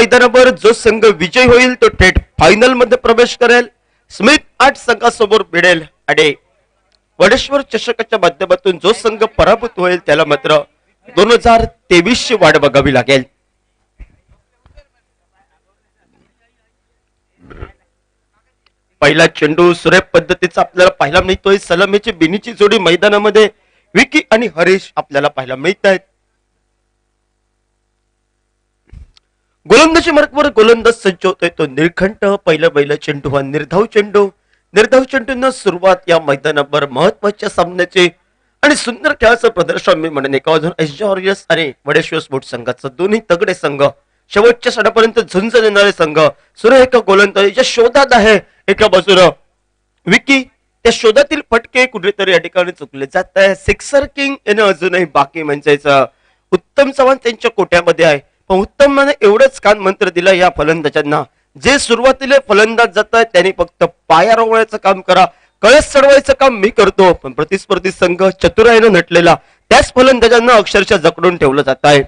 मैदानावर जो संघ विजयी होईल तो थेट फायनल मध्ये प्रवेश करेल. स्मिथ 8 संघासमोर भिडेल आणि वडेश्वर चषकाच्या माध्यमातून जो संघ पराभूत होईल त्याला मात्र 2023 ची वाट बघावी लागेल. पहिला चेंडू सुरेख पद्धतीचा आपल्याला पाहायला मिळतोय. सलामीची बिनीची जोडी मैदानामध्ये विकी आणि हरीश आपल्याला पाहायला मिळत आहेत. गोलंदाजी मार्गावर गोलंदाज सज्ज होतोय तो निळखंड. पहिला चेंडू हा निर्धाव चेंडूनं सुरुवात या मैदानावर महत्वाच्या सामन्याचे आणि सुंदर खेळाचं प्रदर्शन मी म्हणेन. एका बाजून एसजॉर्जियस आणि वडेश्वर स्पोर्ट्स संघाचा दोन्ही तगडे संघ, शेवटच्या षटकापर्यंत झुंज देणारे संघ सुरेख गोलंदाजीच्या शोधात आहे. एका बाजूला विकी, त्या शोधातील फटके कुठेतरी या ठिकाणी चुकले जात आहे. सिक्सर किंग येणं अजूनही बाकी म्हणजेच उत्तम चव्हाण त्यांच्या कोट्यामध्ये आहे. पण उत्तमने एवढंच कान मंत्र दिलं या फलंदाजांना, जे सुरुवातीला फलंदाज जात आहेत त्यांनी फक्त पाया रोवण्याचं काम करा, कळस चढवायचं काम मी करतो. पण प्रतिस्पर्धी संघ चतुराईने नटलेला त्याच फलंदाजांना अक्षरशः जकडून ठेवलं जात आहे.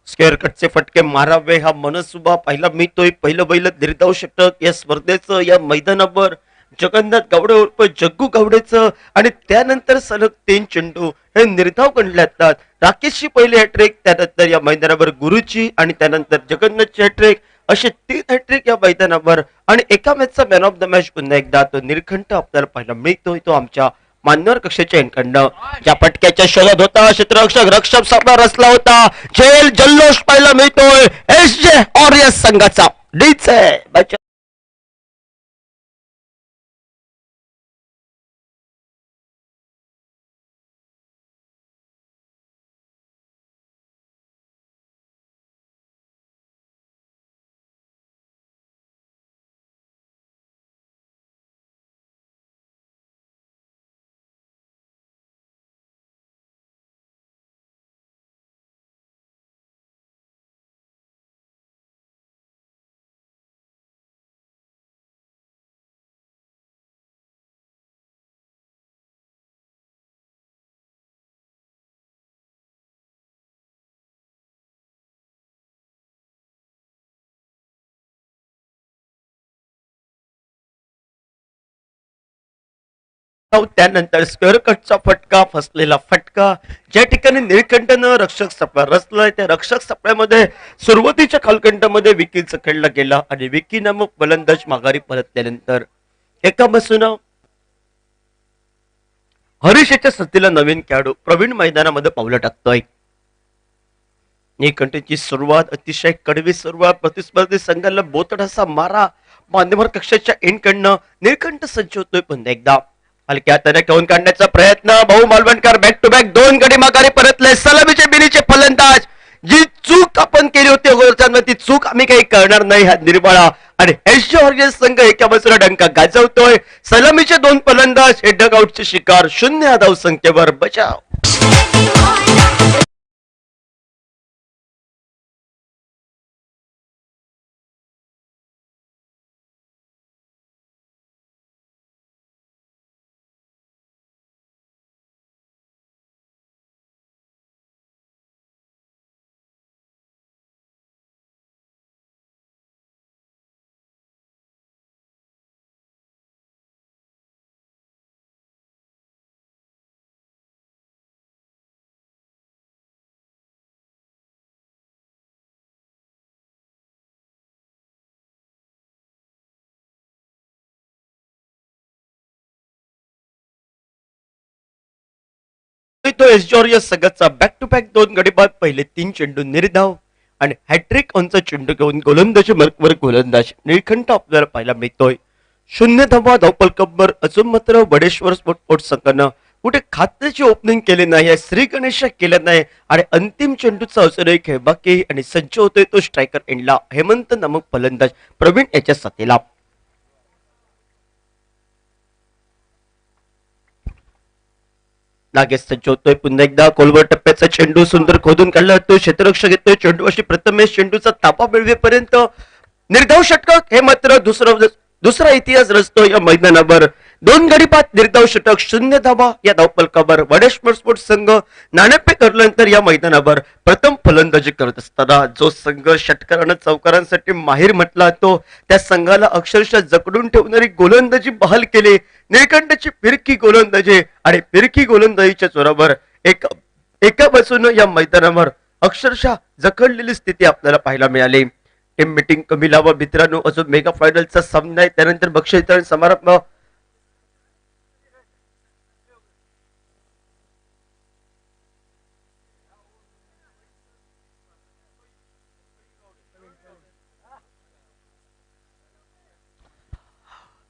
स्क्वेअर कटचे फटके मारावे हा मनसुबा पाहिला मिळतोय. पहिलं निर्धाव षटक या स्पर्धेचं या मैदानावर जगन्नाथ गावडे उर्फ जग्गू गावडेचं आणि त्यानंतर सलग 3 चेंडू हे निर्धाव गणले जातात. राकेशची पहिली हॅट्रिक, त्यानंतर या मैदानावर गुरुची आणि त्यानंतर जगन्नाथची हॅट्रिक, असे 3 हॅट्रिक या मैदानावर आणि एका मॅचचा मॅन ऑफ द मॅच पुन्हा एकदा तो निळखंड आपल्याला पाहायला मिळतोय. तो आमच्या मान्यवर कक्षाच्या एंडकडनं ज्या फटक्याच्या शोधात होता रक्षक सामना रचला होता. झेल जल्लोष पाहायला मिळतोय एसजे ऑरियस संघाचा. डीचे त्यानंतर स्क्वेअर कटचा फटका, फसलेला फटका, ज्या ठिकाणी निळकंठनं रक्षक सप्या रचलाय त्या रक्षक सप्यामध्ये सुरुवातीच्या कालखंडामध्ये विकीचं खेळला गेला आणि विकी नामक फलंदाज माघारी परतल्यानंतर एका बसून हरीश याच्या सतीला नवीन खेळाडू प्रवीण मैदानामध्ये पावलं टाकतोय. निळकंठची सुरुवात अतिशय कडवी सुरुवात, प्रतिस्पर्धी संघाला बोतडासा मारा, मान्यवर कक्षाच्या एंडकडनं निळकंठ सज्ज होतोय. पुन्हा एकदा हलक्या हाताने खेळून काढण्याचा प्रयत्न, भाऊ मालवणकर बॅक टू बॅक 2 गडी माघारी परतले. सलामीचे बिनीचे फलंदाज, जी चूक आपण केली होती ती चूक आम्ही काही करणार नाही हा निर्बळा आणि एसजॉर्जियस संघ एका बाजूला डंका गाजवतोय. सलामीचे 2 फलंदाज हे डग आउटचे शिकार, 0 धाव संख्येवर बचाव. तो एसजॉर्जियस संघाचा बॅक टू बॅक 2 गडी बाद, पहिले 3 चेंडू निर्धाव आणि हॅट्रिक ऑनचा चेंडू घेऊन गोलंदाजी मार्गावर गोलंदाज निळखंठ आपल्याला पाहायला मिळतोय. 0 धावा धावफलकावर अजून मात्र वडेश्वर स्पोर्ट्स संघानं कुठे खात्याची ओपनिंग केली नाही, श्री गणेश केलं नाही आणि अंतिम चेंडूचा अजूनही खेळ बाकी आणि सज्ज होतोय तो स्ट्रायकर एंडला हेमंत नामक फलंदाज प्रवीण याच्या साथीला. नागेश सज्ज होतोय. पुन्हा एकदा कोलवर टप्प्याचा चेंडू सुंदर खोदून काढला जातोय. क्षेत्ररक्षक येतोय चेंडू अशी प्रथमेश चेंडूचा ताबा मिळवेपर्यंत निर्धाव षटक हे मात्र दुसरा इतिहास रचतो या मैदानावर. दोन गडी बाद निर्धाव षटक 0 धावा या धावफलकावर वडेश्वर स्पोर्ट्स संघ नाणेफेक ठरल्यानंतर या मैदानावर प्रथम फलंदाजी करत असताना जो संघ षटकारानं चौकारांसाठी माहीर म्हटला तो त्या संघाला अक्षरशः जकडून ठेवणारी गोलंदाजी बहाल केली. निळकंठची फिरकी गोलंदाजी आणि फिरकी गोलंदाजीच्या जोरावर एका बाजूनं या मैदानावर अक्षरशः जखडलेली स्थिती आपल्याला पाहायला मिळाली. टीम मीटिंग कमी लावा मित्रांनो, अजून मेगा फायनलचा सामना आहे, त्यानंतर बक्षीस वितरण समारंभ.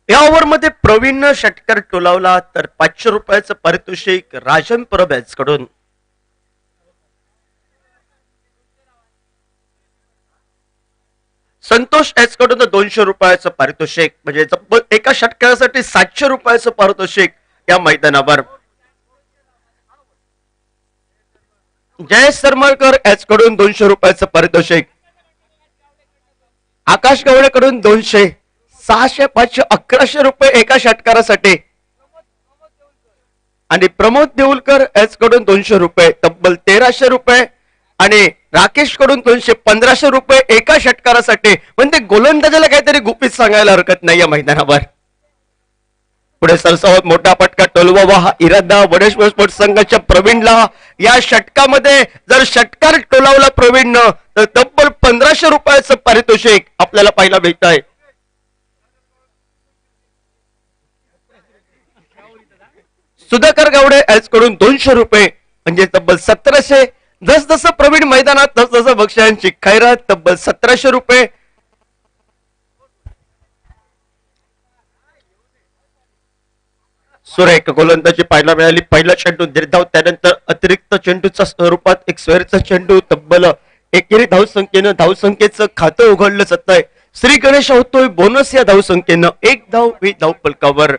या ओव्हरमध्ये प्रवीण षटकार टोलावला तर 500 रुपयाचं पारितोषिक राजन परब कडून. संतोष एच कडून 200 रुपयाचं पारितोषिक, म्हणजे एका षटकारासाठी 700 रुपयाचं पारितोषिक या मैदानावर. जयेश सरमळकर एच कडून 200 रुपयाचं पारितोषिक. आकाश गवळे कडून 200, 600, 500, 1100 रुपये एका षटकारासाठी. आणि प्रमोद देऊलकर एच कडून 200 रुपये, तब्बल 1300 रुपये. आणि राकेश कडून 200, 1500 रुपये एका षटकारासाठी. म्हणजे गोलंदाजाला काहीतरी गुपित सांगायला हरकत नाही या मैदानावर. पुढे सरसावत मोठा फटका टोलवावा हा इरादा वडेश्वर स्पोर्ट्स संघाच्या प्रवीणला. या षटकामध्ये जर षटकार टोलावला प्रवीणनं तर तब्बल 1500 रुपयाचं पारितोषिक आपल्याला पाहायला मिळत आहे. सुधाकर गावडे एच कडून 200 रुपये, म्हणजे तब्बल 1700. जसजसं प्रवीण मैदानात तसतसं बक्षिसांची खैरात, तब्बल 1700 रुपये. सुरेख गोलंदाजी पाहायला मिळाली. पहिला चेंडू निर्धाव, त्यानंतर अतिरिक्त चेंडूच्या स्वरूपात एक स्वेरचा चेंडू. तब्बल एकेरी धावसंख्येनं धावसंख्येचं खातं उघडलं जात आहे. श्री गणेश होतोय बोनस या धावसंख्येनं 1 धाव धाव फलकावर.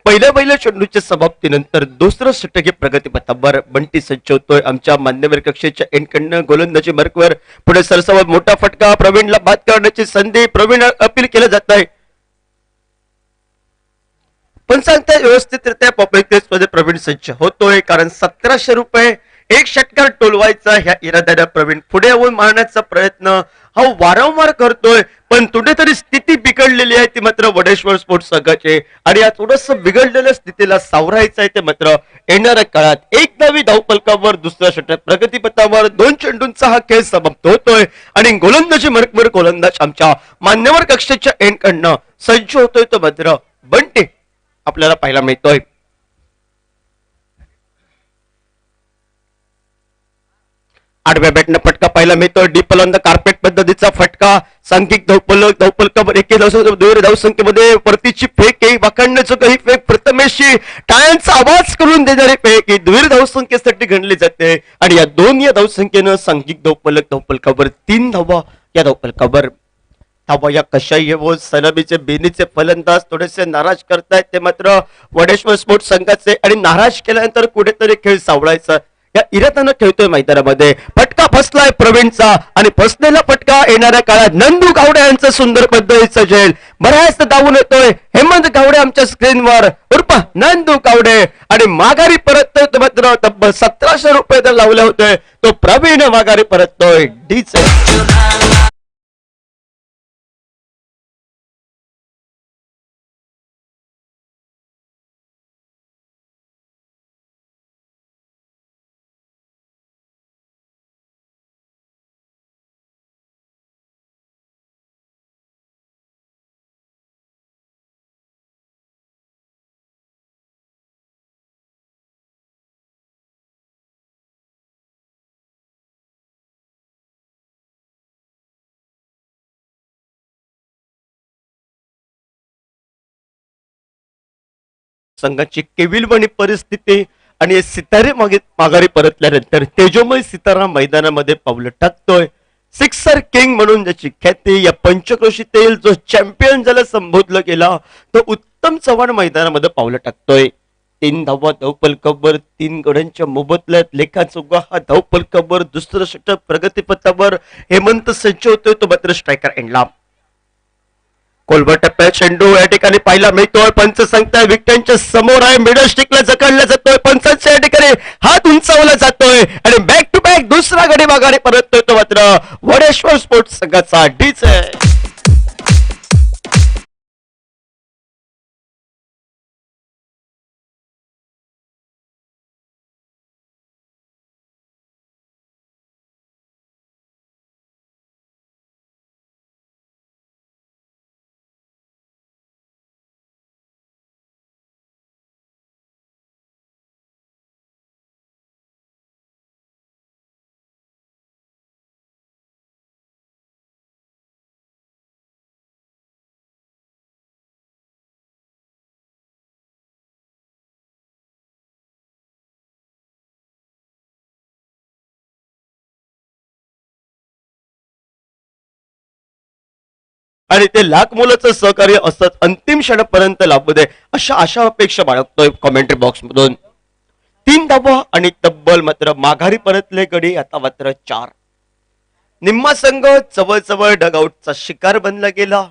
पहिल्या चेंडूच्या समाप्तीनंतर दुसरं षटक प्रगतीपथावर. बंटी सज्ज होतोय आमच्या मान्यवर कक्षेच्या एंडकडनं गोलंदाजी मार्कवर. पुढे सरसावत मोठा फटका, प्रवीणला बाद करण्याची संधी. प्रवीण अपील केलं जात आहे, पण सांगता व्यवस्थितरित्या पब्लिक मध्ये प्रवीण सज्ज होतोय, कारण 1700 रुपये एक षटकार टोलवायचा ह्या इराद्याने प्रवीण पुढे येऊन मारण्याचा प्रयत्न हा वारंवार करतोय. पण कुठेतरी स्थिती बिघडलेली आहे ती मात्र वडेश्वर स्पोर्ट्स संघाची. आणि या थोडस बिघडलेल्या स्थितीला सावरायचं आहे ते मात्र येणाऱ्या काळात. 1 धावी धावफलकावर दुसरा षटक प्रगतीपथावर. 2 चेंडूंचा हा खेळ समाप्त होतोय आणि गोलंदाजी मार्कवर गोलंदाज आमच्या मान्यवर कक्षेच्या एंडकडनं सज्ज होतोय तो मात्र बंटी आपल्याला पाहायला मिळतोय. आडव्या बॅटनं फटका पाहायला मिळतोय. डीप ऑन द कार्पेट पद्धतीचा फटका. सांघिक धावफलकावर एके धावसंख्येमध्ये परतीची फेक, वाकडण्याचं काही फेक, प्रथमेशची टाळ्यांचा आवाज करून देणारी फेक ही द्विर धावसंख्येसाठी गणली जाते. आणि या दोन या धावसंख्येनं सांघिक धावफलकावर 3 धावा या धावफलकावर. धावा या कशाही येवो सलामीचे बेनीचे फलंदाज थोडेसे नाराज करतायत ते मात्र वडेश्वर स्पोर्ट्स संघाचे. आणि नाराज केल्यानंतर कुठेतरी खेळ सावळायचा या इराद्यानं खेळतोय मैदानामध्ये. फटका फसलाय प्रवीणचा आणि फसलेला फटका येणाऱ्या काळात नंदू गावडे यांचं सुंदर पद्धतीचं झेल. बऱ्याच धावून येतोय हेमंत गावडे आमच्या स्क्रीनवर उर्फ नंदू गावडे. आणि माघारी परततोय मात्र तब्बल 1700 रुपये तर लावले होते तो प्रवीण माघारी परततोय. डीचे संघाची केविलवाणी परिस्थिती आणि सितारे माघारी परतल्यानंतर तेजोमय सितारा मैदानामध्ये पावलं टाकतोय. सिक्सर किंग म्हणून ज्याची ख्याती या पंचक्रोशीतील जो चॅम्पियन ज्याला संबोधलं गेला तो उत्तम चव्हाण मैदानामध्ये पावलं टाकतोय. 3 धावा धावफलकावर. 3 गड्यांच्या मोबदल्यात लेखा चौगा हा धावफलकावर. दुसरं षटक प्रगतीपथावर. हेमंत सज्ज होतोय तो मात्र स्ट्रायकर एंडला. खोलवर टप्प्यात चेंडू या ठिकाणी पाहायला मिळतोय. पंच सांगताय विकेटच्या समोर आहे, मिडल स्टिकला जखडला जातोय. पंचांच्या या ठिकाणी हात उंचावला जातोय आणि बॅक टू बॅक दुसरा गडी माघारी परततोय तो मात्र वडेश्वर स्पोर्ट्स संघाचा डीच आहे. आणि ते लाख मुलाचं सहकार्य असत अंतिम क्षणापर्यंत लाभू दे अशा आशा अपेक्षा बाळगतोय कॉमेंट्री बॉक्स मधून. 3 धावा आणि तब्बल मात्र माघारी परतले गडी आता मात्र 4. निम्मा संघ जवळजवळ डगआउटचा शिकार बनला गेला.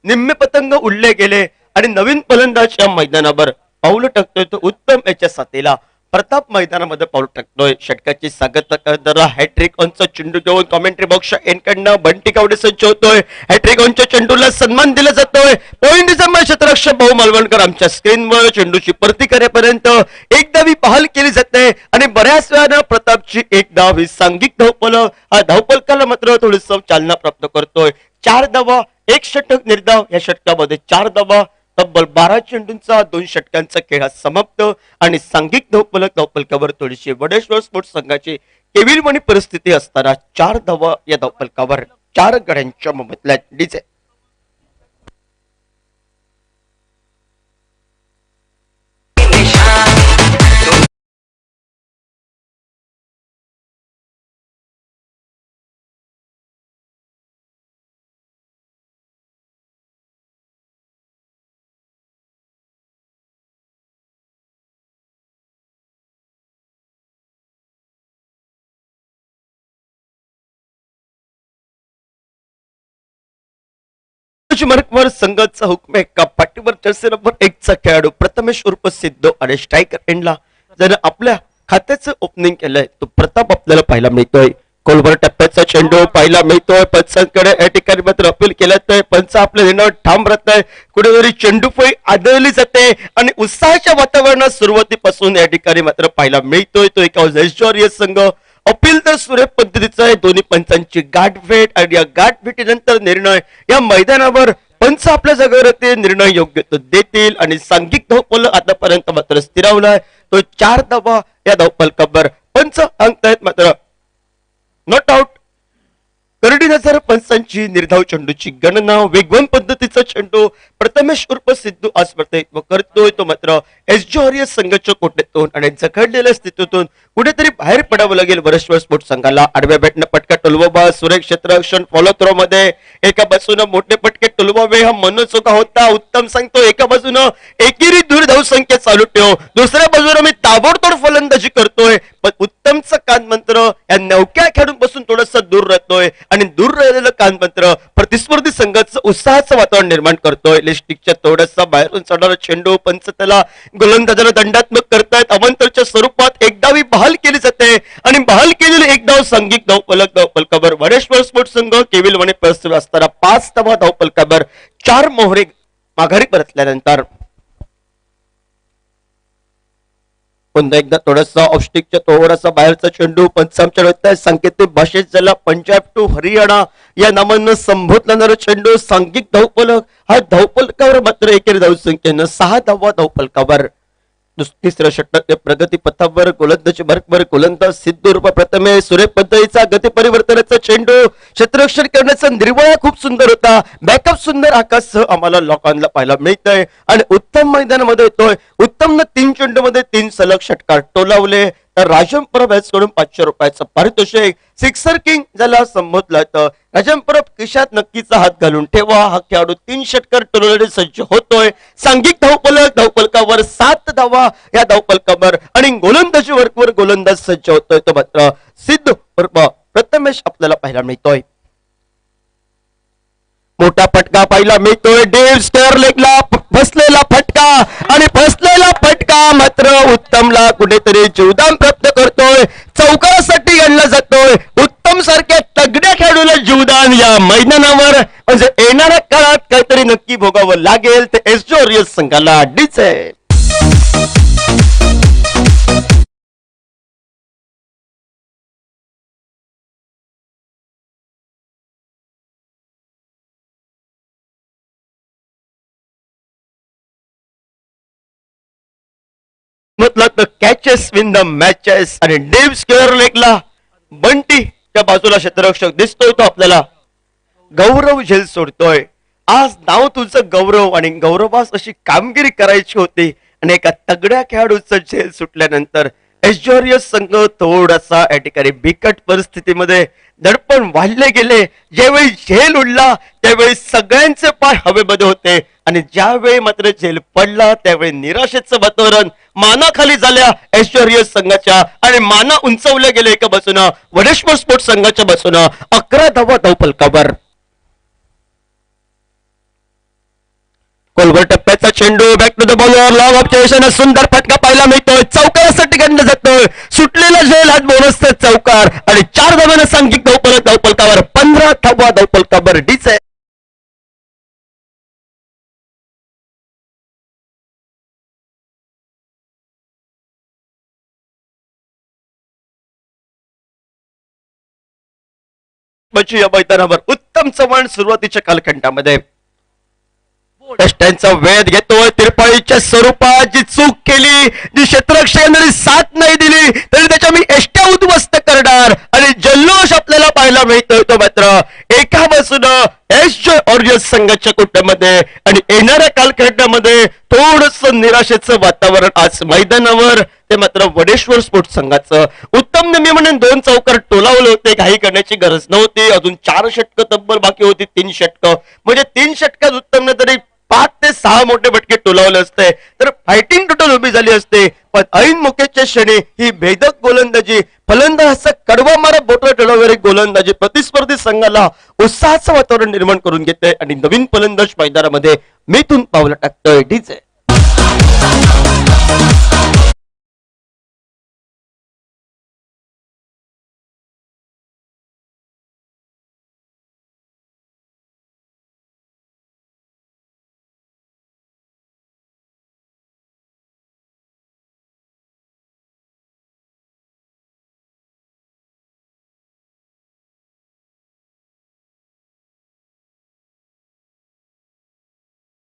निम्मे पतंग उडले गेले आणि नवीन फलंदाज या मैदानावर पाऊल टाकतोय तो उत्तम याच्या साथीला प्रताप मैदानामध्ये पाऊल टाकतोय. षटकाची स्वागत करणारा हॅट्रिक ऑनचा चेंडू घेऊन कॉमेंट्री बॉक्सच्या एनकडनं बंटी कावडे सज्ज होतोय. हॅट्रिक ऑनच्या चेंडूला सन्मान दिला जातोय. पॉइंट डिसेंबर क्षेत्ररक्षक भाऊ मालवणकर आमच्या स्क्रीनवर चेंडूची परती करेपर्यंत एक धावी बहाल केली जाते आणि बऱ्याच वेळानं प्रतापची एक धाव ही सांघिक धावफलक हा धावफलकाला मात्र थोडीस चालना प्राप्त करतोय. 4 धावा 1 षटक निर्धाव या षटकामध्ये 4 धावा तब्बल 12 चेंडूंचा 2 षटकांचा खेळ हा समाप्त आणि सांघिक धावफलकावर थोडीशी वडेश्वर स्पोर्ट्स संघाची केविलवाणी परिस्थिती असताना 4 धावा या धावफलकावर 4 गड्यांच्या मोबदल्यात डीजे. मार्कवर संघाचा हुकमे एका पाठीवर जर्सी नंबर 1 चा खेळाडू प्रथमेश उर्फ सिद्धो आणि स्ट्रायकर एंडला ज्याने आपल्या खात्याचं ओपनिंग केलंय तो प्रताप आपल्याला पाहायला मिळतोय. खोलवर टप्प्याचा चेंडू पाहायला मिळतोय. पंचांकडे या ठिकाणी मात्र अपील केलं. पंच आपल्या निर्णय ठाम राहत आहे. कुठेतरी चेंडू फळी आदळली जाते आणि उत्साहाच्या वातावरणात सुरुवातीपासून या ठिकाणी मात्र पाहायला मिळतोय तो एका ऐश्वर्य संघ. अपील तर सुरेख पद्धतीचं आहे. दोन्ही पंचांची गाठभेट आणि या गाठभेटीनंतर निर्णय या मैदानावर पंच आपल्या जागेवर ते निर्णय योग्य तो देतील आणि सांघिक धावफलक आतापर्यंत मात्र स्थिरावलाय तो 4 धावा या धावफलकावर पंच अंकतायत मात्र नॉट आउट. करडी नजर पंचांची निर्धाव चेंडूची गणना वेगवान पद्धतीचा चेंडू प्रथमेश उर्फ सिद्धू आज प्रतिनिधित्व करतोय तो मात्र ऐश्वर्य संघाच्या कोट्यातून आणि जखडलेल्या स्थितीतून कुठेतरी बाहेर पडावं लागेल वडेश्वर स्पोर्ट्स संघाला. आडव्या बॅटनं पटका टोलवाबा सुरेख क्षेत्ररक्षण फॉलो थ्रो मध्ये एका बाजूनं मोठे पटके टोलवावे हा मनोचोका होता. उत्तम सांगतो एका बाजूनं एकेरी दूर धावसंख्या चालू ठेव, दुसऱ्या बाजूनं मी ताबडतोड फलंदाजी करतोय पण उत्तमचं कानमंत्र या नवक्या खेळाडूंपासून थोडंसं दूर राहतोय आणि दूर राहिलेलं कानमंत्र प्रतिस्पर्धी संघाचं उत्साहाचं वातावरण निर्माण करतोय. लिस्टिकच्या थोडंसं बाहेरून चढणारा चेंडू पंच त्याला गोलंदाजाला दंडात्मक करतायत. अवंतरच्या स्वरूपात एक डावी बहाल केली जाते आणि बहाल केलेली एक डाव सांघिक धावफलकावर वडेश्वर स्पोर्ट्स संघ केविलवाणी परिस्थिती असताना 5 धावा धावफलकावर 4 मोहरे माघारी परतल्यानंतर पुन्हा एकदा थोडासा ऑफस्टिकच्या थोडासा बाहेरचा चेंडू पंचांच्या सांकेतिक भाषेत ज्याला पंजाब टू हरियाणा या नामानं संबोधला चेंडू सांघिक धावफलक हा धावफलकावर मात्र एकेरी धावसंख्येनं 6 धावा धावफलकावर. तिसऱ्या षटक प्रगती पथावर गोलंदाजी मार्कवर गोलंदाज सिद्धू रूप प्रथमे सुरेख पद्धतीचा गती परिवर्तनाचा चेंडू क्षेत्ररक्षण करण्याचा निर्वळा खूप सुंदर होता. बॅकअप सुंदर आकाशसह आम्हाला लॉकॉनला पाहायला मिळतंय आणि उत्तम मैदानामध्ये येतोय. उत्तमनं 3 चेंडूमध्ये 3 सलग षटकार टोलावले तर राजम परब याचकडून 500 रुपयाचं पारितोषिक. सिक्सर किंग ज्याला संबोधलं तर राजम परब खिशात नक्कीचा हात घालून ठेवा. हा खेळाडू 3 षटकार टोलवण्यासाठी सज्ज होतोय. सांघिक धावफलकावर 7 धावा या धावफलकावर आणि गोलंदाजी वर्कवर गोलंदाज सज्ज होतोय तो मात्र सिद्ध प्रथमेश आपल्याला पाहायला मिळतोय. मोठा फटका पाहिला मिळतोय डेव्ह स्क्वेअर लेगला फसलेला फटका आणि फसलेला फटका मात्र उत्तमला कुठेतरी जीवदान प्राप्त करतोय चौकारासाठी आणला जातोय उत्तम सारख्या तगड्या खेळाडूला जीवदान या मैदानावर म्हणजे येणाऱ्या काळात काहीतरी नक्की भोगावं लागेल ते एसजोरियस संघाला अडीच आहे म्हटलं तर कॅचेस विन द मॅचेस आणि डेव्ह स्क्वेअर लेगला बंटी त्या बाजूला क्षेत्ररक्षक दिसतोय तो आपल्याला गौरव झेल सोडतोय आज नाव तुझं गौरव आणि गौरवास अशी कामगिरी करायची होती आणि एका तगड्या खेळाडूचं झेल सुटल्यानंतर एसजोरियस संघ थोडासा या ठिकाणी बिकट परिस्थितीमध्ये दडपण वाढले गेले ज्यावेळी झेल उडला त्यावेळी सगळ्यांचे पाय हवेमध्ये होते आणि ज्यावेळी मात्र झेल पडला त्यावेळी निराशेचं वातावरण मानाखाली झाल्या एसजोरियस संघाच्या आणि माना उंचवल्या गेले एका बाजूनं वडेश्वर स्पोर्ट्स संघाच्या बाजूनं 11 धावा धावफलकावर कोलवर टप्प्याचा चेंडू back to the bowler long observation सुंदर फटका पाहायला मिळतोय चौकारासाठी गणला जातोय सुटलेला झेल हात बोनसचा चौकार आणि 4 धावांना सांघिक धावफलकावर 15 धावा धावफलकावर डीच आहे या मैदानावर उत्तम चव्हाण सुरुवातीच्या कालखंडामध्ये टेस्टांचा वेध घेतोय तिरपाळीच्या स्वरूपात जी चूक केली जी क्षेत्ररक्षकांनी साथ नाही दिली तरी त्याच्या मी एष्ट्या उद्ध्वस्त करणार आणि जल्लोष आपल्याला पाहायला मिळतोय तो मात्र एका बाजूनं एसजोरियस संघाच्या कुटुंबामध्ये आणि येणाऱ्या कालखंडामध्ये थोडस निराशेचं वातावरण आज मैदानावर ते मात्र वडेश्वर स्पोर्ट्स संघाचं उत्तम मी म्हणून 2 चौकार टोलावले होते काही करण्याची गरज नव्हती अजून 4 षटकं तब्बल बाकी होती 3 षटकं म्हणजे 3 षटकात उत्तमने तरी 5 ते 6 मोठे फटके टोलावले असते तर फायटिंग टोटल उभी झाली असते पण ऐन मुकेशच्या क्षणी ही भेदक गोलंदाजी फलंदाजाचा कडवा मारा बोटवर ठेवणारी गोलंदाजी प्रतिस्पर्धी संघाला उत्साहाचं वातावरण निर्माण करून घेते आणि नवीन फलंदाज मैदानामध्ये मिथून पावलं टाकतोय डीजे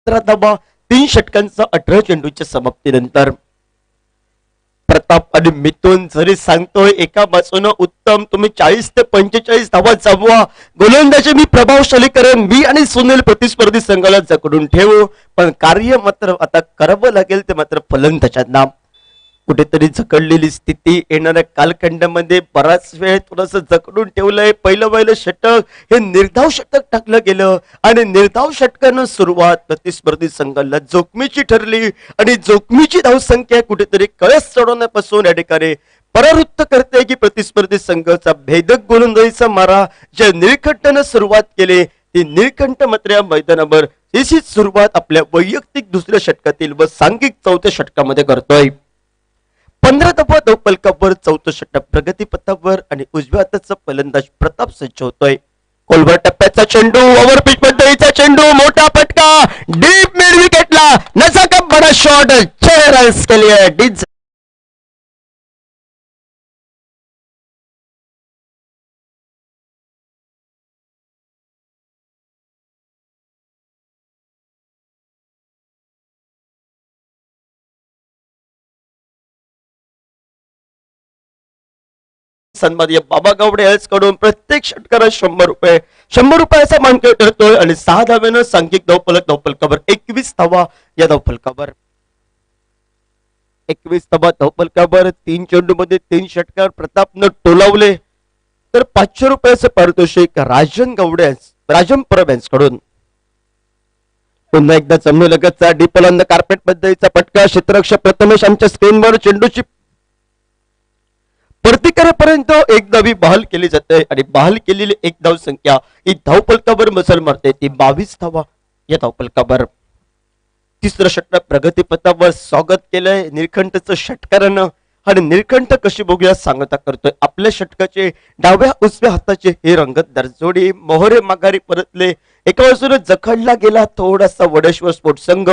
धावा 3 षटकांचा 18 चेंडूच्या समाप्तीनंतर प्रताप आणि मिथुन जरी सांगतोय एका बाजूनं उत्तम तुम्ही 40 ते 45 धावा जमवा गोलंदाजी मी प्रभावशाली करेन मी आणि सुनील प्रतिस्पर्धी संघाला जकडून ठेवू पण कार्य मात्र आता करावं लागेल ते मात्र फलंदाजांना कुठेतरी जकडलेली स्थिती येणाऱ्या कालखंडामध्ये बराच वेळ थोडंसं जकडून ठेवलंय पहिलं षटक हे निर्धाव षटक टाकलं गेलं आणि निर्धाव षटकानं सुरुवात प्रतिस्पर्धी संघाला जोखमीची ठरली आणि जोखमीची धावसंख्या कुठेतरी कळस चढवण्यापासून या ठिकाणी परावृत्त करते की प्रतिस्पर्धी संघाचा भेदक गोलंदाजीचा मारा ज्या निळकंठानं सुरुवात केली ती निळकंठ मात्र या मैदानावर तशीच सुरुवात आपल्या वैयक्तिक दुसऱ्या षटकातील व सांघिक 4थ्या षटकामध्ये करतोय 15 धावा धावफलकावर 4थं षटक प्रगतीपथावर आणि उजव्या हाताचा फलंदाज प्रताप सज्ज होतोय कोलवर टप्प्याचा चेंडू ओव्हरपिच पद्धतीचा चेंडू मोठा फटका डीप मिड विकेटला नजाकत बडा शॉट 6 रन्स के लिए डीज सन्माननीय बाबा गावडे कडून प्रत्येक षटकाला 100 रुपये 100 रुपयाचा मानकरी ठरतोय आणि 6 धाव्यानं सांघिक धावफलकावर 21 धावा या धावफलकावर 21 धावा धावफलकावर 3 चेंडूमध्ये 3 षटकार प्रतापनं टोलावले तर 500 रुपयाचं पारितोषिक राजन परब यांच्याकडून पुन्हा एकदा जमलगतचा डीपलंद कार्पेट पद्धतीचा फटका क्षेत्ररक्षक प्रथमेश आमच्या स्क्रीनवर चेंडूची प्रतिकारापर्यंत एक धावी बहाल केली जाते आणि बहाल केलेली एक धाव संख्या ही धावपलकावर मजल मारते ती 22 धावा या धावपलकावर. तिसरं षटक प्रगतीपथावर स्वागत केलंय निळकंठचं षटकारानं आणि निळकंठ कशी बघूया सांगता करतोय. आपल्या षटकाचे डाव्या उजव्या हाताचे हे रंगतदार जोडी मोहरे माघारी परतले. एका बाजूने जखडला गेला थोडासा वडेश्वर स्पोर्ट्स संघ,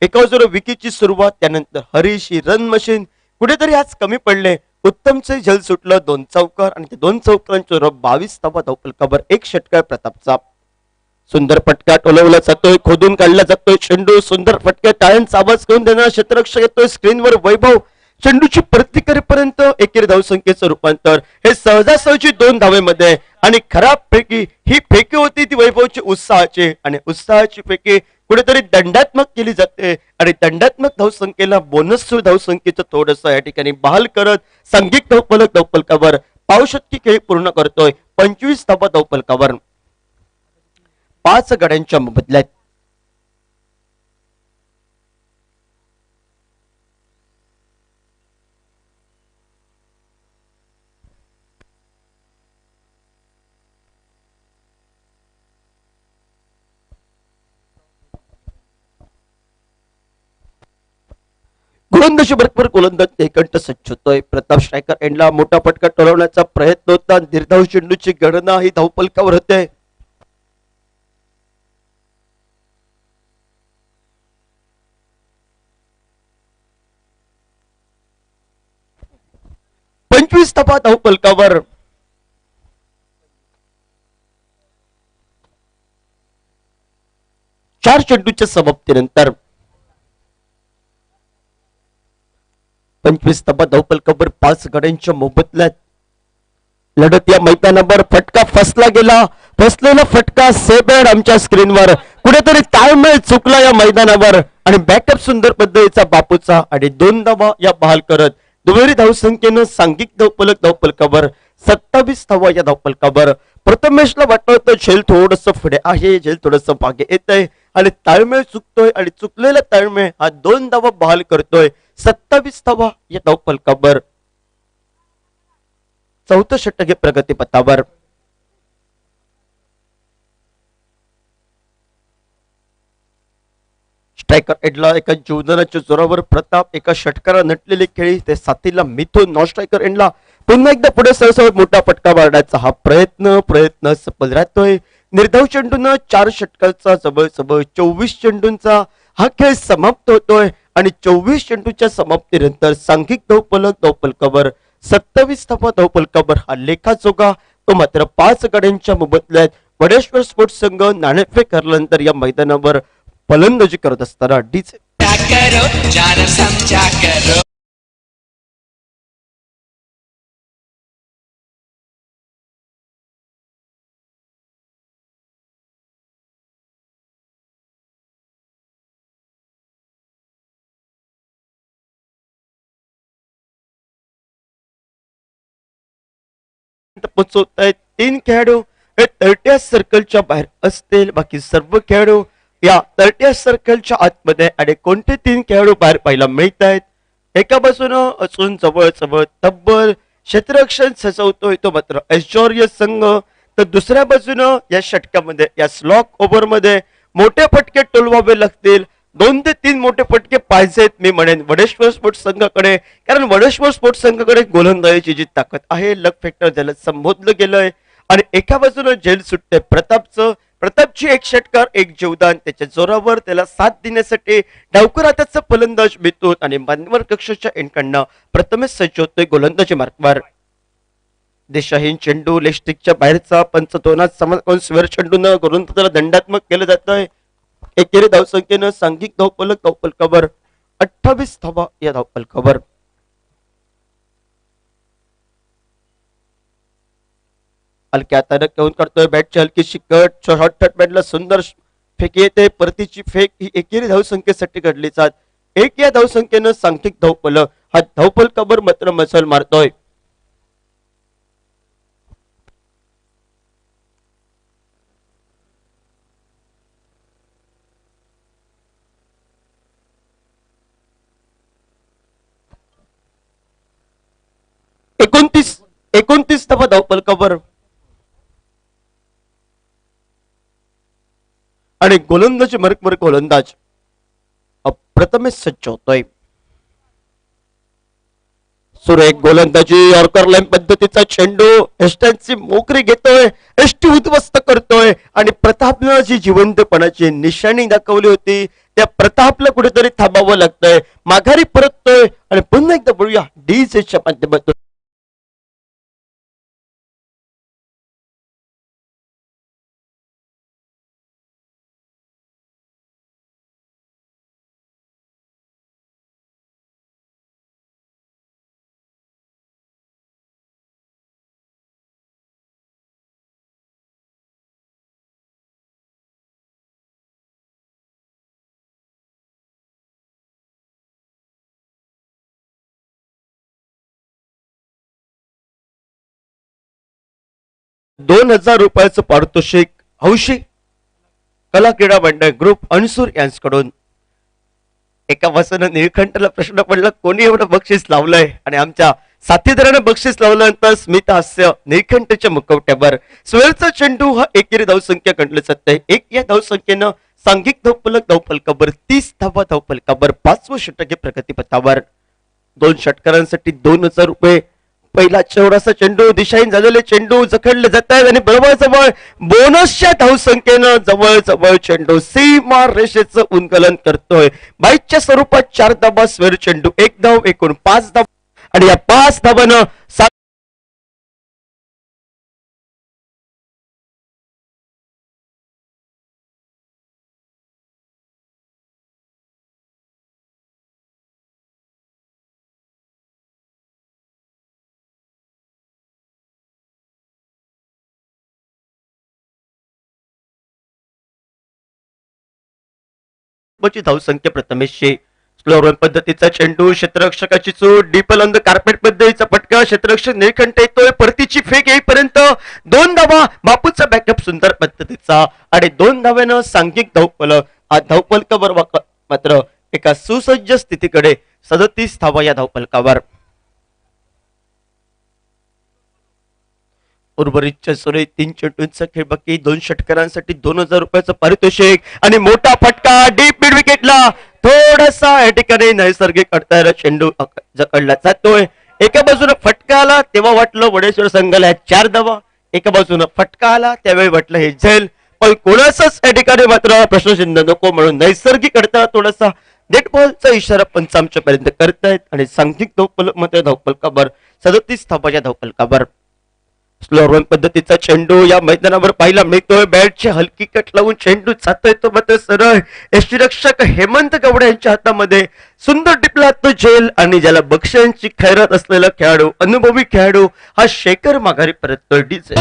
एका बाजूने विकीची सुरुवात, त्यानंतर हरीश ही रन मशीन कुठेतरी आज कमी पडले. उत्तमचे झल सुटलं 2 चौकार आणि ते 2 चौकारांचे 22 धावा धावपलकावर. एक षटकार प्रतापचा. सुंदर फटका टोलवला जातोय, खोदून काढला जातोय चेंडू. सुंदर फटका टाळ्यांचा आवाज करून देणार क्षेत्ररक्षक येतोय स्क्रीनवर वैभव. चेंडूची प्रतिकारेपर्यंत एकेरी धावसंख्येचं रूपांतर हे सहजासहजी 2 धावेमध्ये आणि खराब फेकी ही फेकी होती ती वैभवची उत्साहाची आणि उत्साहाची फेकी कुठेतरी दंडात्मक केली जाते आणि दंडात्मक धावसंख्येला बोनस धावसंख्येचं थोडस या ठिकाणी बहाल करत सांघिक धावफलक धावफलकावर पावशतकी खेळ पूर्ण करतोय. 25 धावा धावफलकावर 5 गड्यांच्या बदल्यात. गोलंदाजी बरोबर गोलंदाज निळकंठ सज्ज होतोय. प्रताप स्ट्रायकर एंडला मोठा फटका टोलवण्याचा प्रयत्न होता. निर्धाव चेंडूची गणना ही धावपलकावर होते. पंचवीस धावा धावपलकावर. चार चेंडूच्या समाप्तीनंतर 25 धावा धावपलकावर 5 गड्यांच्या मोबदल्यात लढत या मैदानावर. फटका फसला गेला, फसलेला फटका सेबेड आमच्या स्क्रीनवर. कुठेतरी ताळमेळ चुकला या मैदानावर आणि बॅकअप सुंदर पद्धतीचा बापूचा आणि 2 धावा या बहाल करत दुहेरी धावसंख्येनं सांघिक धावफलक धावपलकावर 27 धावा या धावपलकावर. प्रथमेशला वाटत होतं झेल थोडस पुढे आहे, झेल थोडस मागे येत आहे आणि ताळमेळ चुकतोय आणि चुकलेला ताळमेळ हा 2 धावा बहाल करतोय. 27 धावा या धावपलकावर. चौथं षटक हे प्रगतीपथावर. स्ट्रायकर एंडला एका जीवदानाच्या जोरावर प्रताप, एका षटकारा नटलेली खेळी ते साथीला मिथून. नॉन स्ट्रायकर एंडला पुन्हा एकदा पुढे सरसवत मोठा फटका मारण्याचा हा प्रयत्न सफल राहतोय. निर्धाव चेंडून 4 षटकाचा जवळ 24 चेंडूंचा हा खेळ समाप्त होतोय आणि 24 चेंडूच्या समाप्तीनंतर सांघिक धावफलक धावपलकावर 27 धावा धावपलकावर हा लेखाजोगा तो मात्र 5 गड्यांच्या मोबदल्यात वडेश्वर स्पोर्ट्स संघ नाणेफेक हरल्यानंतर या मैदानावर फलंदाजी करत असताना डीचे पोहोचवत आहेत. 3 खेळाडू हे 30 सर्कलच्या बाहेर असतील, बाकी सर्व खेळाडू या 30 सर्कलच्या आतमध्ये. आणि कोणते 3 खेळाडू बाहेर पाहायला मिळत आहेत? एका बाजूनं असून जवळ तब्बल क्षेत्ररक्षण सजवतोय तो मात्र एस्टोरियस संघ, तर दुसऱ्या बाजूनं या षटकामध्ये या स्लॉक ओव्हर मध्ये मोठे फटके टोलवावे लागतील. 2 ते 3 मोठे फटके पाहिजेत मी म्हणेन वडेश्वर स्पोर्ट्स संघाकडे, कारण वडेश्वर स्पोर्ट्स संघाकडे गोलंदाजीची जी ताकद आहे, लक फॅक्टर ज्याला संबोधलं गेलंय. आणि एका बाजूला जेल सुटते प्रतापची एक षटकार एक जीवदान, त्याच्या जोरावर त्याला साथ देण्यासाठी डावकर हाताचा फलंदाज मिथून आणि मान्यवर कक्षाच्या एंडकडनं प्रथमेश सज्ज होतोय गोलंदाजी मार्कवर. दिशाहीन चेंडू लेस्टिकच्या बाहेरचा पंच दोनात समोर स्वेर चेंडून गोलंदाजाला दंडात्मक केलं जातंय. एकेरी धावसंख्येनं सांघिक धावफलक धावफलकावर 28 धावा या धावफलकावर. हलक्या हाताने घेऊन करतोय बॅटची हलकीशी कट, शॉर्ट कट बॅटला सुंदर फेक येते. परतीची फेक ही एकेरी धावसंख्येसाठी घडली जात. 1 या धावसंख्येनं सांघिक धावफलक हा धावफलकावर मात्र मजल मारतोय. एकोणतीस आणि गोलंदाजी मरकवर गोलंदाज प्रथमेश सज्ज होतोय. सुरेख गोलंदाजी यॉर्कर लाईन पद्धतीचा चेंडू एस्टनची मोकरी घेतोय, एसटी उद्ध्वस्त करतोय आणि प्रतापनं जी जिवंतपणाची निशाणी दाखवली होती त्या प्रतापला कुठेतरी थांबावं लागतंय, माघारी परततोय आणि पुन्हा एकदा बोलूया डीजेच्या माध्यमातून. ₹2000 पारितोषिक हौशी कला क्रीडा मंडळ ग्रुप अणसूर यांच्याकडून. एका वासानं निळकंठला प्रश्न पडला कोणी एवढं बक्षीस लावलंय आणि आमच्या साथीदारानं बक्षीस लावल्यानंतर स्मित हास्य निळकंठच्या मुखवट्यावर. स्वेलचा चेंडू हा एकेरी धावसंख्या कंडली जाते. एक या धावसंख्येनं सांघिक धावफलकावर 30 धावा धावफलकावर 5वं षटक प्रगतीपथावर. 2 षटकारांसाठी ₹2000. पहिला चौरासा चेंडू दिशाहीन झालेले चेंडू जखडले जात आहेत आणि बरोबर जवळ बोनसच्या धावसंख्येनं जवळ जवळ चेंडू सीमा रेषेचं उल्लंघन करतोय. 22च्या स्वरूपात 4 धावा स्वेर चेंडू 1 धाव एकूण 5 धाव आणि या 5 धावानं धावसंख्या प्रथमेशची. स्लोरन पद्धतीचा चेंडू क्षेत्ररक्षकाची चूट डीपल ऑन द कार्पेट पद्धतीचा फटका क्षेत्ररक्षक निळकंठ येतोय परतीची फेक येईपर्यंत 2 धावा बापूचा बॅकअप सुंदर पद्धतीचा आणि 2 धाव्यानं सांघिक धावफलक धावफलकावर मात्र एका सुसज्ज स्थितीकडे 37 धावा या धावफलकावर. उर्वरितच्या सुरे 3 चेंडूंचा खेळ बाकी. 2 षटकारांसाठी ₹2000 पारितोषिक आणि मोठा फटका डीप मिड विकेटला. थोडासा या ठिकाणी नैसर्गिक अडथळ्याला चेंडू जकडला जातोय. एका बाजूने फटका आला तेव्हा वाटलं वडेश्वर संघाला 4 धावा, एका बाजूने फटका आला त्यावेळी वाटलं हे झेल, पण कोणाचाच या ठिकाणी मात्र प्रश्नचिन्ह नको म्हणून नैसर्गिक अडथळा थोडासा नेट बॉलचा इशारा पंच आमच्या पर्यंत करतायत आणि सांघिक धावफलक मध्ये धावफलकावर 37 धावाच्या धावफलकावर. स्लोरन पद्धतीचा चेंडू या मैदानावर पाहायला मिळतोय. बॅटची हलकी कट लावून चेंडू जातोय तो मात्र सरळ यष्टीरक्षक हेमंत गवडे यांच्या हातामध्ये. सुंदर टिपला तो झेल आणि ज्याला बक्षिसांची खैरात असलेला खेळाडू अनुभवी खेळाडू हा शेखर माघारी परततोय. डीजे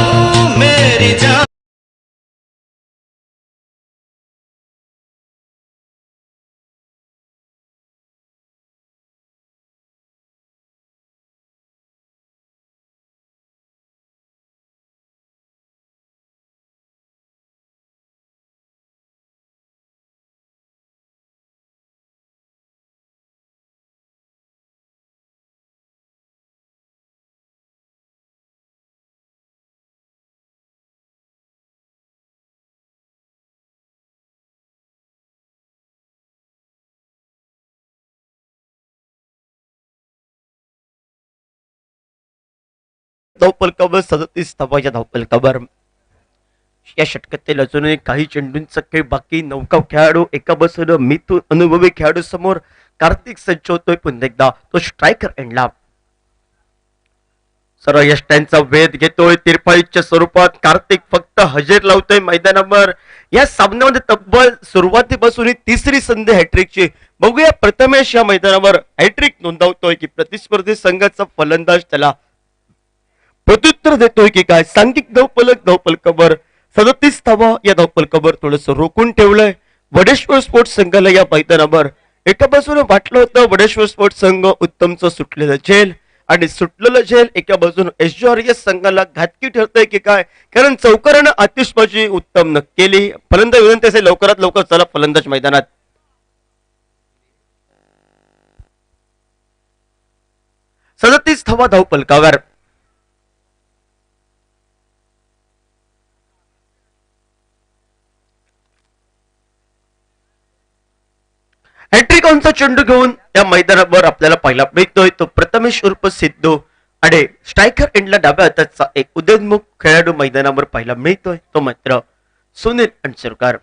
धावफलकावर 37 धावाच्या धावफलकावर. या षटकातील अजूनही काही चेंडूंचा खेळ बाकी. नौका खेळाडू एका बसून मिथून अनुभवी खेळाडू समोर. कार्तिक सज्ज होतोय पुन्हा एकदा तो स्ट्रायकर एंडला. सरळ यष्ट्यांचा वेध घेतोय तिरफाईच्या स्वरूपात. कार्तिक फक्त हजेर लावतोय मैदानावर. या सामन्यामध्ये तब्बल सुरुवातीपासून 3री संधी हॅट्रिकची. बघूया प्रथमेश या मैदानावर हॅट्रिक नोंदवतोय की प्रतिस्पर्धी संघाचा फलंदाज त्याला प्रत्युत्तर देतोय की काय. सांघिक धावफलकावर 37 धावा या धावफलकावर थोडस रोखून ठेवलंय वडेश्वर स्पोर्ट्स संघाला या मैदानावर. एका बाजूने वाटलं होतं वडेश्वर स्पोर्ट्स संघ उत्तमचं सुटलेलं झेल आणि सुटलेलं झेल एका बाजूने एसजीआरएस संघाला घातकी ठरतंय की काय, कारण चौकारानं आतिषबाजी उत्तम न केली. फलंदाज विनंती असेल लवकरात लवकर चला फलंदाज मैदानात. 37 धावा धावफलकावर. हॅट्रिकॉनचा चेंडू घेऊन या मैदानावर आपल्याला पाहायला मिळतोय तो प्रथमेश उर्फ सिद्धू आणि स्ट्रायकर एंडला डाव्या हाताचा एक उदयोन्मुख खेळाडू मैदानावर पाहायला मिळतोय तो मात्र सुनील अंचुरकर.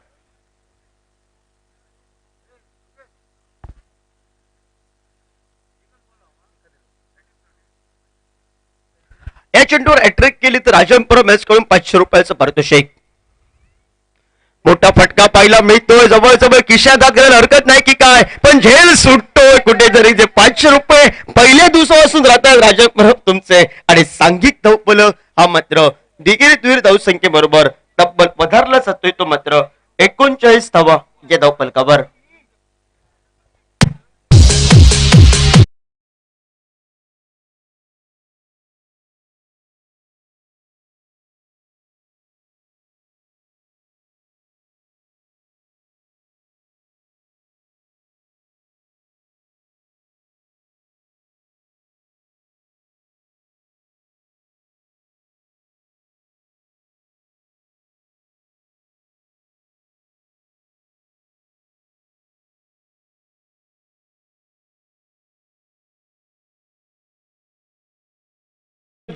या चेंडूवर अट्रॅक्ट केली तर राजनपुरा मॅच कडून ₹500 पारितोषिक. मोठा फटका पाहायला मिळतोय जवळजवळ खिशात हात घालायला हरकत नाही की काय पण झेल सुटतोय कुठेतरी जे ₹500 पहिल्या दिवसापासून राहतात राजन तुमचे आणि सांघिक धावफलक हा मात्र दिगीर धावसंख्येबरोबर तब्बल वधारला जातोय तो मात्र 39 धावा या धावफलकावर.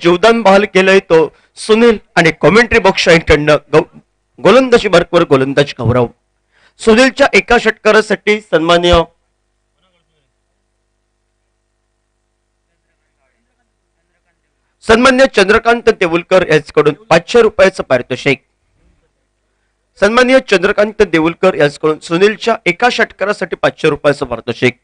जीवदान बहाल केलंय तो सुनील आणि कॉमेंट्री बॉक्स यांच्याकडनं गोलंदाजी मार्कवर गोलंदाज गौरव. सुनीलच्या एका षटकारासाठी सन्मान्य चंद्रकांत देऊलकर यांच्याकडून ₹500 पारितोषिक. सन्मान्य चंद्रकांत देऊलकर यांच्याकडून सुनीलच्या एका षटकारासाठी ₹500 पारितोषिक.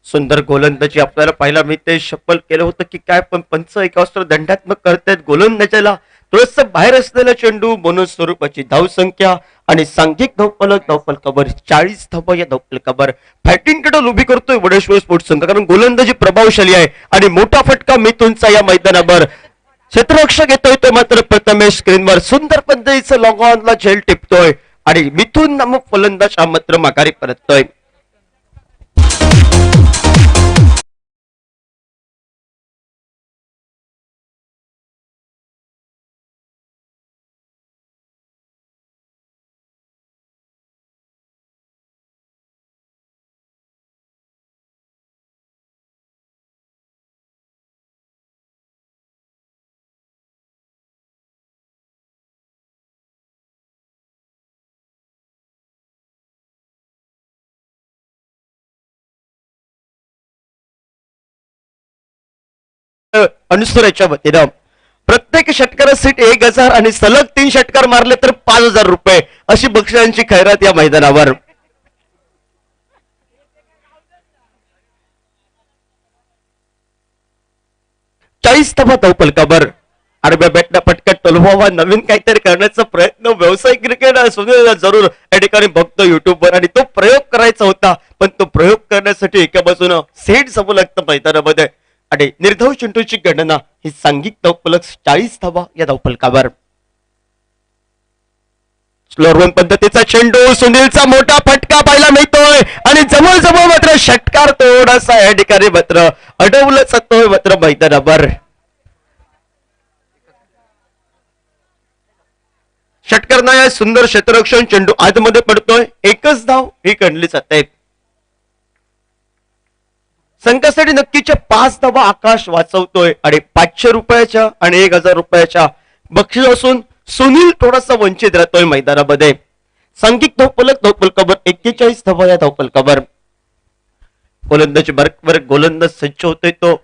सुंदर गोलंदाजी आपल्याला पाहायला मिळते. शप्पल केलं होतं की काय पण पंच एका दंडात्मक करतायत गोलंदाजाला. थोडस बाहेर असलेला चेंडू म्हणून स्वरूपाची धावसंख्या आणि सांघिक धावफलकावर 40 धावा या धावफलकावर फॅटिंग कडल उभी करतोय वडेश्वर स्पोर्ट्स संघ. कारण गोलंदाजी प्रभावशाली आहे आणि मोठा फटका मिथुनचा या मैदानावर क्षेत्ररक्षक येतोय तो मात्र प्रथमेश स्क्रीनवर सुंदर पद्धतीचं लॉंग ऑनला झेल टिपतोय आणि मिथुन नामक फलंदाज हा मात्र माघारी परततोय. अनुसराच्या वतीनं प्रत्येक षटकारासाठी 1000 आणि सलग 3 षटकार मारले तर ₹5000 अशी बक्षिसांची खैरात या मैदानावर. चाळीस धावा धावफलकावर आडव्या बॅटला पटकन टोलवावा नवीन काहीतरी करण्याचा प्रयत्न व्यावसायिक क्रिकेट सुनील जरूर या ठिकाणी बघतो युट्यूबवर आणि तो प्रयोग करायचा होता पण तो प्रयोग करण्यासाठी एका बाजूनं सेट जमू लागतं मैदानामध्ये आणि निर्धाव चेंडूची गणना ही सांघिक धावफलक 40 धावा या धावफलकावर. स्लोअर पद्धतीचा चेंडू सुनीलचा मोठा फटका पाहायला मिळतोय आणि जवळजवळ मात्र षटकार थोडासा या ठिकाणी मात्र अडवलं जातोय मात्र मैदानावर. षटकार नाही सुंदर क्षेत्ररक्षण चेंडू आतमध्ये पडतोय. एकच धाव ही गणली जाते. संघासाठी नक्कीच्या 5 धावा आकाश वाचवतोय आणि ₹500 आणि ₹1000 बक्षीस असून सुनील थोडासा वंचित राहतोय मैदानामध्ये. सांघिक धावफलकावर 41 धावा या धावफलकावर. गोलंदाजी मार्कवर गोलंदाज सज्ज होतोय तो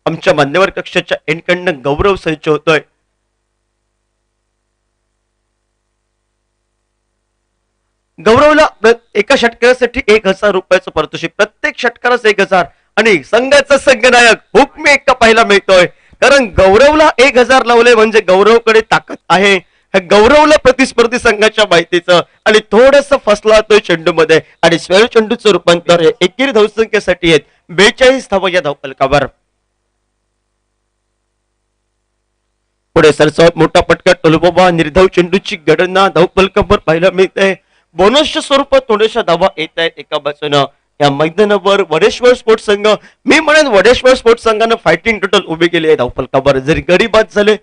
आमच्या मान्यवर कक्षाच्या एंडकडनं गौरव सज्ज होतोय. गौरवला एका षटकारासाठी ₹1000 पारितोषिक. प्रत्येक षटकारास 1000 आणि संघाचा संघनायक हुकमी एक्का पाहायला मिळतोय. कारण गौरवला 1000 लावले म्हणजे गौरवकडे ताकद आहे. गौरवला प्रतिस्पर्धी संघाच्या माहितीचं आणि थोडस फसला तो चेंडू मध्ये आणि स्वेल चेंडूचं रूपांतर एकेरी धावसंख्येसाठी आहेत 42 धावा या धावफलकावर. पुढे सरसावत मोठा पटका टोलबाबा निर्धाव चेंडूची गणना धावफलकावर पाहायला मिळते. बोनसच्या स्वरूपात थोड्याशा धावा येत आहेत एका बाजूनं या मैदानावर वडेश्वर स्पोर्ट्स संघ. मी म्हणेन वडेश्वर स्पोर्ट्स संघानं फायटिंग टोटल उभी केली आहे धावफलकावर. जरी गडी बाद झाले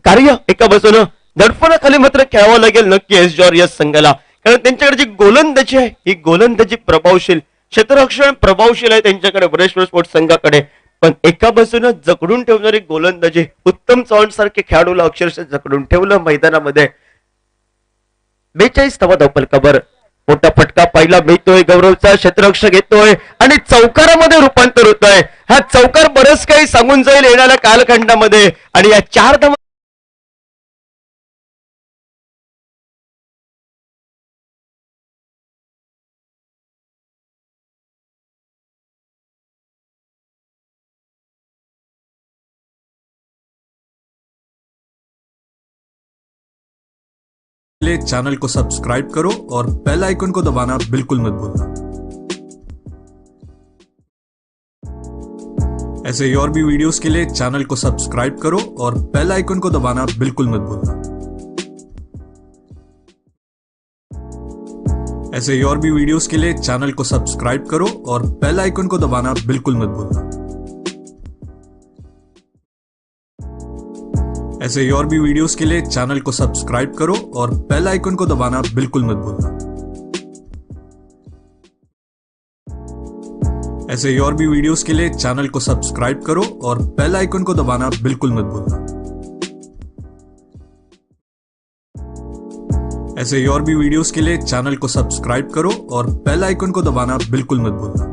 कार्य एका बाजूनं दडपणाखाली मात्र खेळावं लागेल नक्की एस जॉर्जियस संघाला. कारण त्यांच्याकडे जी गोलंदाजी आहे ही गोलंदाजी प्रभावशील, क्षेत्ररक्षण प्रभावशील आहे त्यांच्याकडे वरेश्वर स्पोर्ट्स संघाकडे. पण एका बाजूने जकडून ठेवणारी गोलंदाजी, उत्तम चव्हाण सारखे खेळाडूला अक्षरशः जकडून ठेवलं मैदानामध्ये. 42 धावा धावफलकावर. मोठा फटका पहिला मिळतोय, गौरवचा क्षेत्ररक्षक येतोय आणि चौकारामध्ये रूपांतर होतोय. हा चौकार बरंच काही सांगून जाईल येणाऱ्या कालखंडामध्ये. आणि या 4 धावा लिए चैनल को सब्सक्राइब करो और बेल आइकन को दबाना बिल्कुल मत भूलना। ऐसे ही और भी वीडियोस के लिए चैनल को सब्सक्राइब करो और बेल आइकन को दबाना बिल्कुल मत भूलना। ऐसे ही और भी वीडियोस के लिए चैनल को सब्सक्राइब करो और बेल आइकन को दबाना बिल्कुल मत भूलना। ऐसे ही और भी वीडियोस के लिए चैनल को सब्सक्राइब करो और बेल आइकन को दबाना बिल्कुल मत भूलना। ऐसे ही और भी वीडियोस के लिए चैनल को सब्सक्राइब करो और बेल आइकन को दबाना बिल्कुल मत भूलना। ऐसे ही और भी वीडियोस के लिए चैनल को सब्सक्राइब करो और बेल आइकन को दबाना बिल्कुल मत भूलना।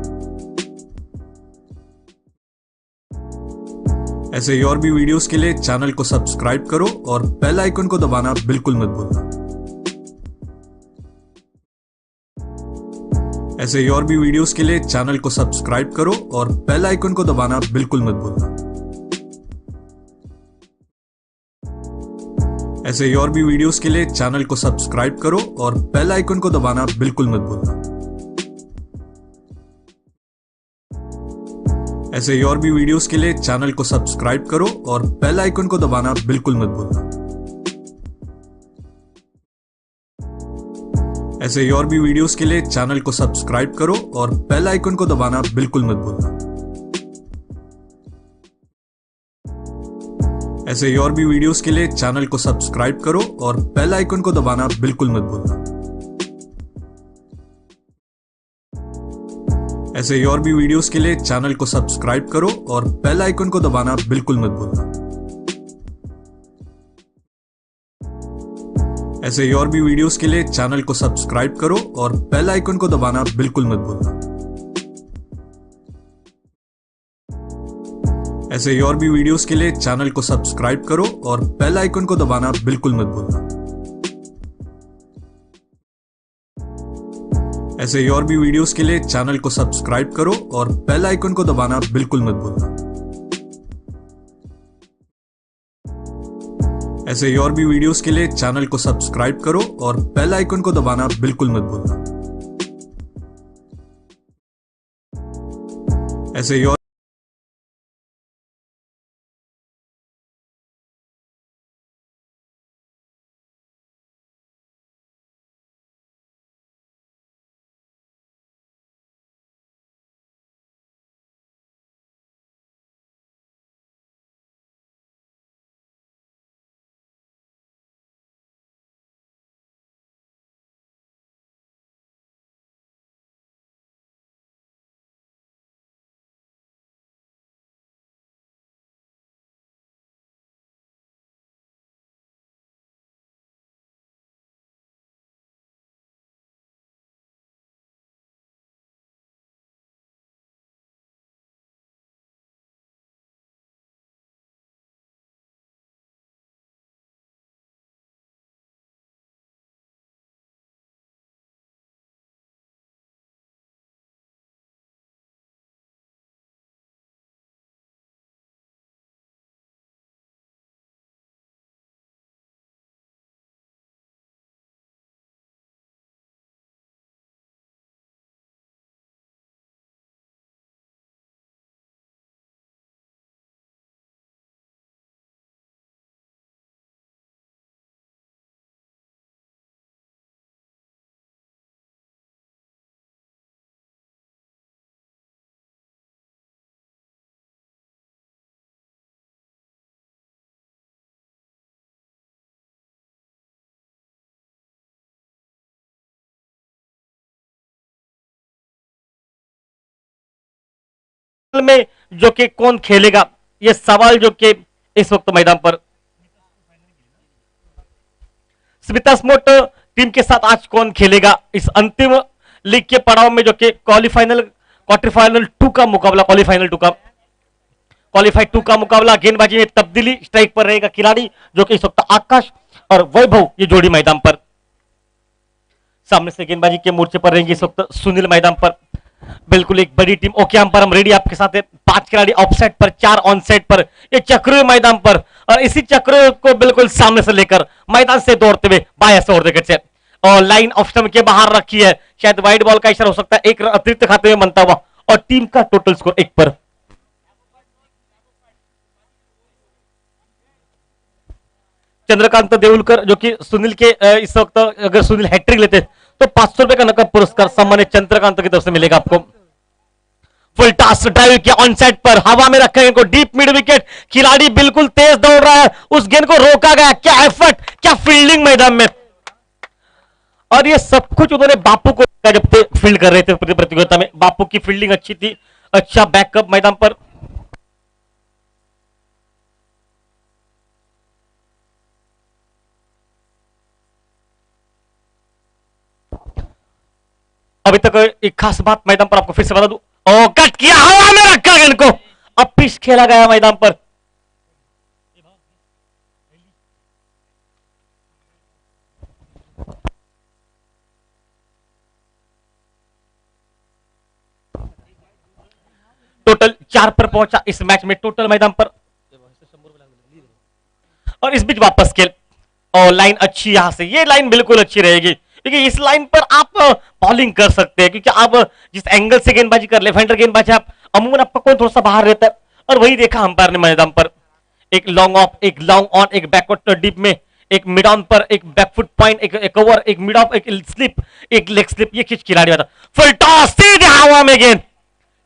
ऐसे ही और भी वीडियोस के लिए चैनल को सब्सक्राइब करो और बेल आइकन को दबाना बिल्कुल मत भूलना। ऐसे ही और भी वीडियोस के लिए चैनल को सब्सक्राइब करो और बेल आइकन को दबाना बिल्कुल मत भूलना। ऐसे ही और भी वीडियोस के लिए चैनल को सब्सक्राइब करो और बेल आइकन को दबाना बिल्कुल मत भूलना। ऐसे ही और भी वीडियोस के लिए चैनल को सब्सक्राइब करो और बेल आइकन को दबाना बिल्कुल मत भूलना। ऐसे ही और भी वीडियोस के लिए चैनल को सब्सक्राइब करो और बेल आइकन को दबाना बिल्कुल मत भूलना। ऐसे ही और भी वीडियोस के लिए चैनल को सब्सक्राइब करो और बेल आइकन को दबाना बिल्कुल मत भूलना। ऐसे ही और भी वीडियोस के लिए चैनल को सब्सक्राइब करो और बेल आइकन को दबाना बिल्कुल मत भूलना। ऐसे ही और भी वीडियोस के लिए चैनल को सब्सक्राइब करो और बेल आइकन को दबाना बिल्कुल मत भूलना। ऐसे ही और भी वीडियोस के लिए चैनल को सब्सक्राइब करो और बेल आइकन को दबाना बिल्कुल मत भूलना। ऐसे ही और भी वीडियोस के लिए चैनल को सब्सक्राइब करो और बेल आइकन को दबाना बिल्कुल मत भूलना। ऐसे ही और भी वीडियोस के लिए चैनल को सब्सक्राइब करो और बेल आइकन को दबाना बिल्कुल मत भूलना। ऐसे ही और में जो कि कौन खेलेगा, यह सवाल जो कि इस वक्त मैदान पर स्मिता स्पोर्ट टीम के साथ आज कौन खेलेगा इस अंतिम लीग के पड़ाव में, जो कि क्वार्टर फाइनल 2 का मुकाबला, क्वालिफाई 2 का मुकाबला। गेंदबाजी में तब्दीली, स्ट्राइक पर रहेगा खिलाड़ी जो कि इस वक्त आकाश और वैभव, ये जोड़ी मैदान पर। सामने से गेंदबाजी के मोर्चे पर रहेंगे इस वक्त सुनील मैदान पर। बिल्कुल एक बड़ी टीम। ओके अंपायर हम रेडी आपके साथ है। 5 खिलाड़ी ऑफ साइड पर, 4 ऑन साइड पर, ये चक्र मैदान पर, और इसी चक्र को बिल्कुल सामने से लेकर मैदान से दौड़ते हुए बाया से और विकेट से, और लाइन ऑफ स्टंप के बाहर रखी है, शायद वाइड बॉल का इशारा हो सकता है, एक रन अतिरिक्त खाते हुए बनता हुआ, और टीम का टोटल स्कोर 1 पर। चंद्रकांत देउलकर जो कि सुनील के इस वक्त अगर सुनील हैट्रिक लेते तो 500 रुपए का नकद पुरस्कार सम्मानित चंद्रकांत की तरफ से मिलेगा आपको। फुल टॉस ड्राइव किया ऑन साइड पर, हवा में रखा इनको डीप मिड विकेट, खिलाड़ी बिल्कुल तेज दौड़ रहा है, उस गेंद को रोका गया। क्या एफर्ट, क्या फील्डिंग मैदान में, और ये सब कुछ उन्होंने बापू को जब फील्ड कर रहे थे प्रतियोगिता में। बापू की फील्डिंग अच्छी थी, अच्छा बैकअप मैदान पर। अभी तक एक खास बात मैदान पर आपको फिर से बता दूं, ओ कट किया, हवा में रखा गेंद को, अब पिच खेला गया मैदान पर। टोटल 4 पर पहुंचा इस मैच में टोटल मैदान पर, और इस बीच वापस खेल, और लाइन अच्छी, यहां से ये लाइन बिल्कुल अच्छी रहेगी क्योंकि इस लाइन पर आप बॉलिंग कर सकते हैं, क्योंकि आप जिस एंगल से गेंदबाजी कर, लेफ्ट हैंडर गेंदबाजी आप अमूमन आपका कोई थोड़ा सा बाहर रहता है, और वही देखा अंपायर ने मैदान पर। एक लॉन्ग ऑफ, एक लॉन्ग ऑन, एक बैकवर्ड डीप में, एक मिड ऑन पर, एक बैकफुट पॉइंट, एक ओवर, एक मिड ऑफ, एक स्लिप, एक लेग स्लिप, ये किस खिलाड़ी था। फुल टॉस, सीधे हवा में गेंद,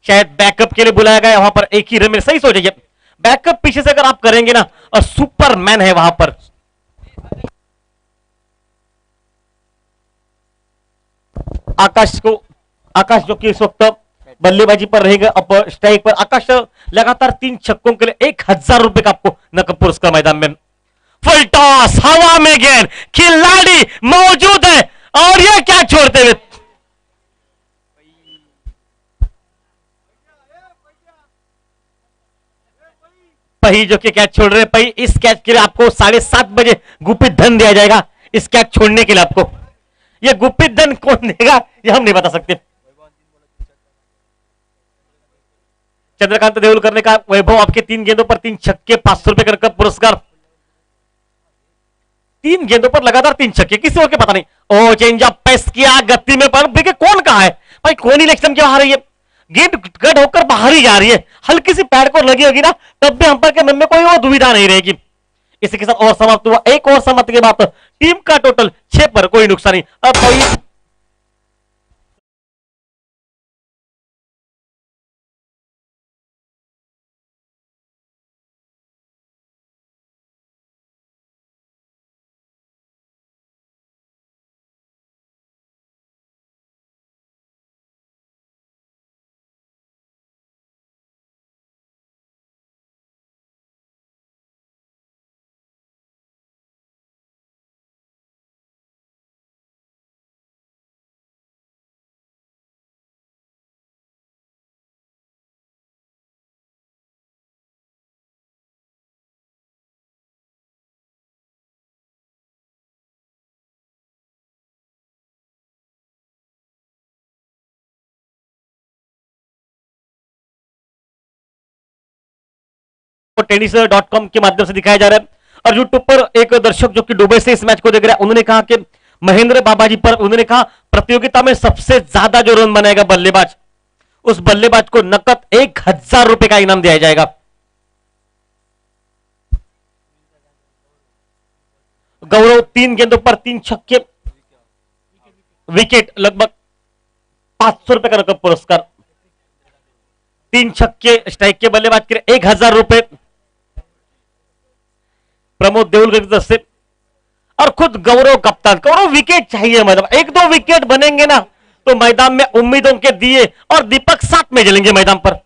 शायद बैकअप के लिए बुलाया गया, वहां पर एक ही रन में। सही सोचिए, बैकअप पीछे से अगर आप करेंगे ना, और सुपरमैन है वहां पर। आकाश जो कि इस वक्त बल्लेबाजी पर रहेगा, अब स्ट्राइक पर। आकाश लगातार 3 छक्कों के लिए 1000 रुपए का आपको नकद पुरस्कार मैदान में। फुल टॉस, हवा में गेंद, खिलाड़ी मौजूद है, और ये क्या छोड़ते हुए, पही जो कि कैच छोड़ रहे। पही, इस कैच के लिए आपको 7:30 बजे गुपित धन दिया जाएगा, इस कैच छोड़ने के लिए आपको। ये गुपित धन कौन देगा ये हम नहीं बता सकते। चंद्रकांत देउलकर ने कहा, वैभव आपके 3 गेंदों पर 3 छक्के, 500 रुपए का नकद पुरस्कार। 3 गेंदों पर लगातार 3 छक्के, किसी और के पता नहीं। ओ चेंज अप पेस किया, गति में पर देखिए कौन कहा है भाई, कौन ही इलेक्शन के बाहर है, ये गेंद कट होकर बाहर ही जा रही है, हल्की सी पैड को लगी होगी ना, तब भी अंपायर के मन में कोई वो दुविधा नहीं रहेगी। इसी के साथ और समाप्त हुआ, एक और समाप्ति के बाद टीम का टोटल 6 पर, कोई नुकसान नहीं। अब कोई टेनिस.com के माध्यम से दिखाया जा रहा है, और यूट्यूब पर एक दर्शक जो कि दुबई से इस मैच को देख रहा है, उन्होंने कहा कि महेंद्र बाबाजी पर, उन्होंने कहा प्रतियोगिता में सबसे ज्यादा जो रन बनाएगा बल्लेबाज, उस बल्लेबाज को नकद 1000 रुपए का इनाम दिया जाएगा। गौरव 3 गेंदों पर 3 छक्के, विकेट, लगभग 500 रुपए का नकद पुरस्कार। 3 छक्के, स्ट्राइक के बल्लेबाज के लिए 1000 रुपए प्रमोद देउलकर की तरफ से, और खुद गौरव कप्तान। गौरव विकेट चाहिए, मतलब 1-2 विकेट बनेंगे ना तो मैदान में उम्मीदों के दिए और दीपक साथ में जलेंगे मैदान पर।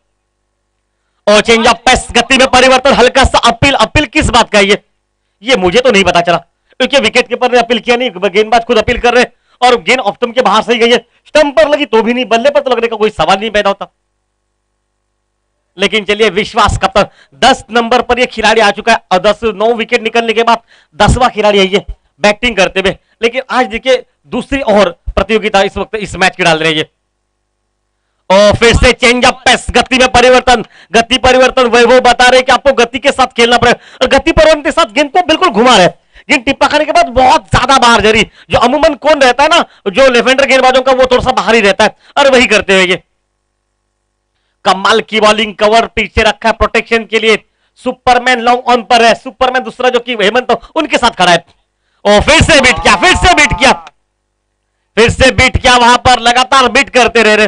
और चेंज ऑफ पेस, गति में परिवर्तन, हल्का सा अपील। अपील किस बात का है ये मुझे तो नहीं पता चला, क्योंकि विकेट कीपर ने अपील किया नहीं, गेंदबाज खुद अपील कर रहे और गेंद ऑफ स्टंप के बाहर से ही गई है। स्टंप पर लगी तो भी नहीं, बल्ले पर तो लगने का कोई सवाल नहीं पैदा होता। लेकिन चलिए, विश्वास कप्तान 10 नंबर पर ये खिलाड़ी आ चुका है और 9 विकेट निकलने के बाद 10वां खिलाड़ी है ये बैटिंग करते हुए। लेकिन आज देखिए दूसरी और प्रतियोगिता इस वक्त इस मैच की डाल रही है। और फिर से चेंज ऑफ पेस, गति में परिवर्तन, गति परिवर्तन। वैभव बता रहे कि आपको गति के साथ खेलना पड़ेगा और गति परिवर्तन के साथ गेंद को बिल्कुल घुमा रहे। गेंद टिप्पा खाने के बाद बहुत ज्यादा बाहर जा रही, जो अमूमन कौन रहता है ना, जो लेफ्ट गेंदबाजों का, वो थोड़ा सा बाहर ही रहता है और वही करते हुए ये कमाल की बॉलिंग। कवर पीछे रखा है प्रोटेक्शन के लिए। सुपरमैन लॉन्ग ऑन पर है, सुपरमैन दूसरा जो कि हेमंत उनके साथ खड़ा है। और फिर से बीट किया, फिर से बीट किया, फिर से बीट किया, वहां पर लगातार बीट करते रहे।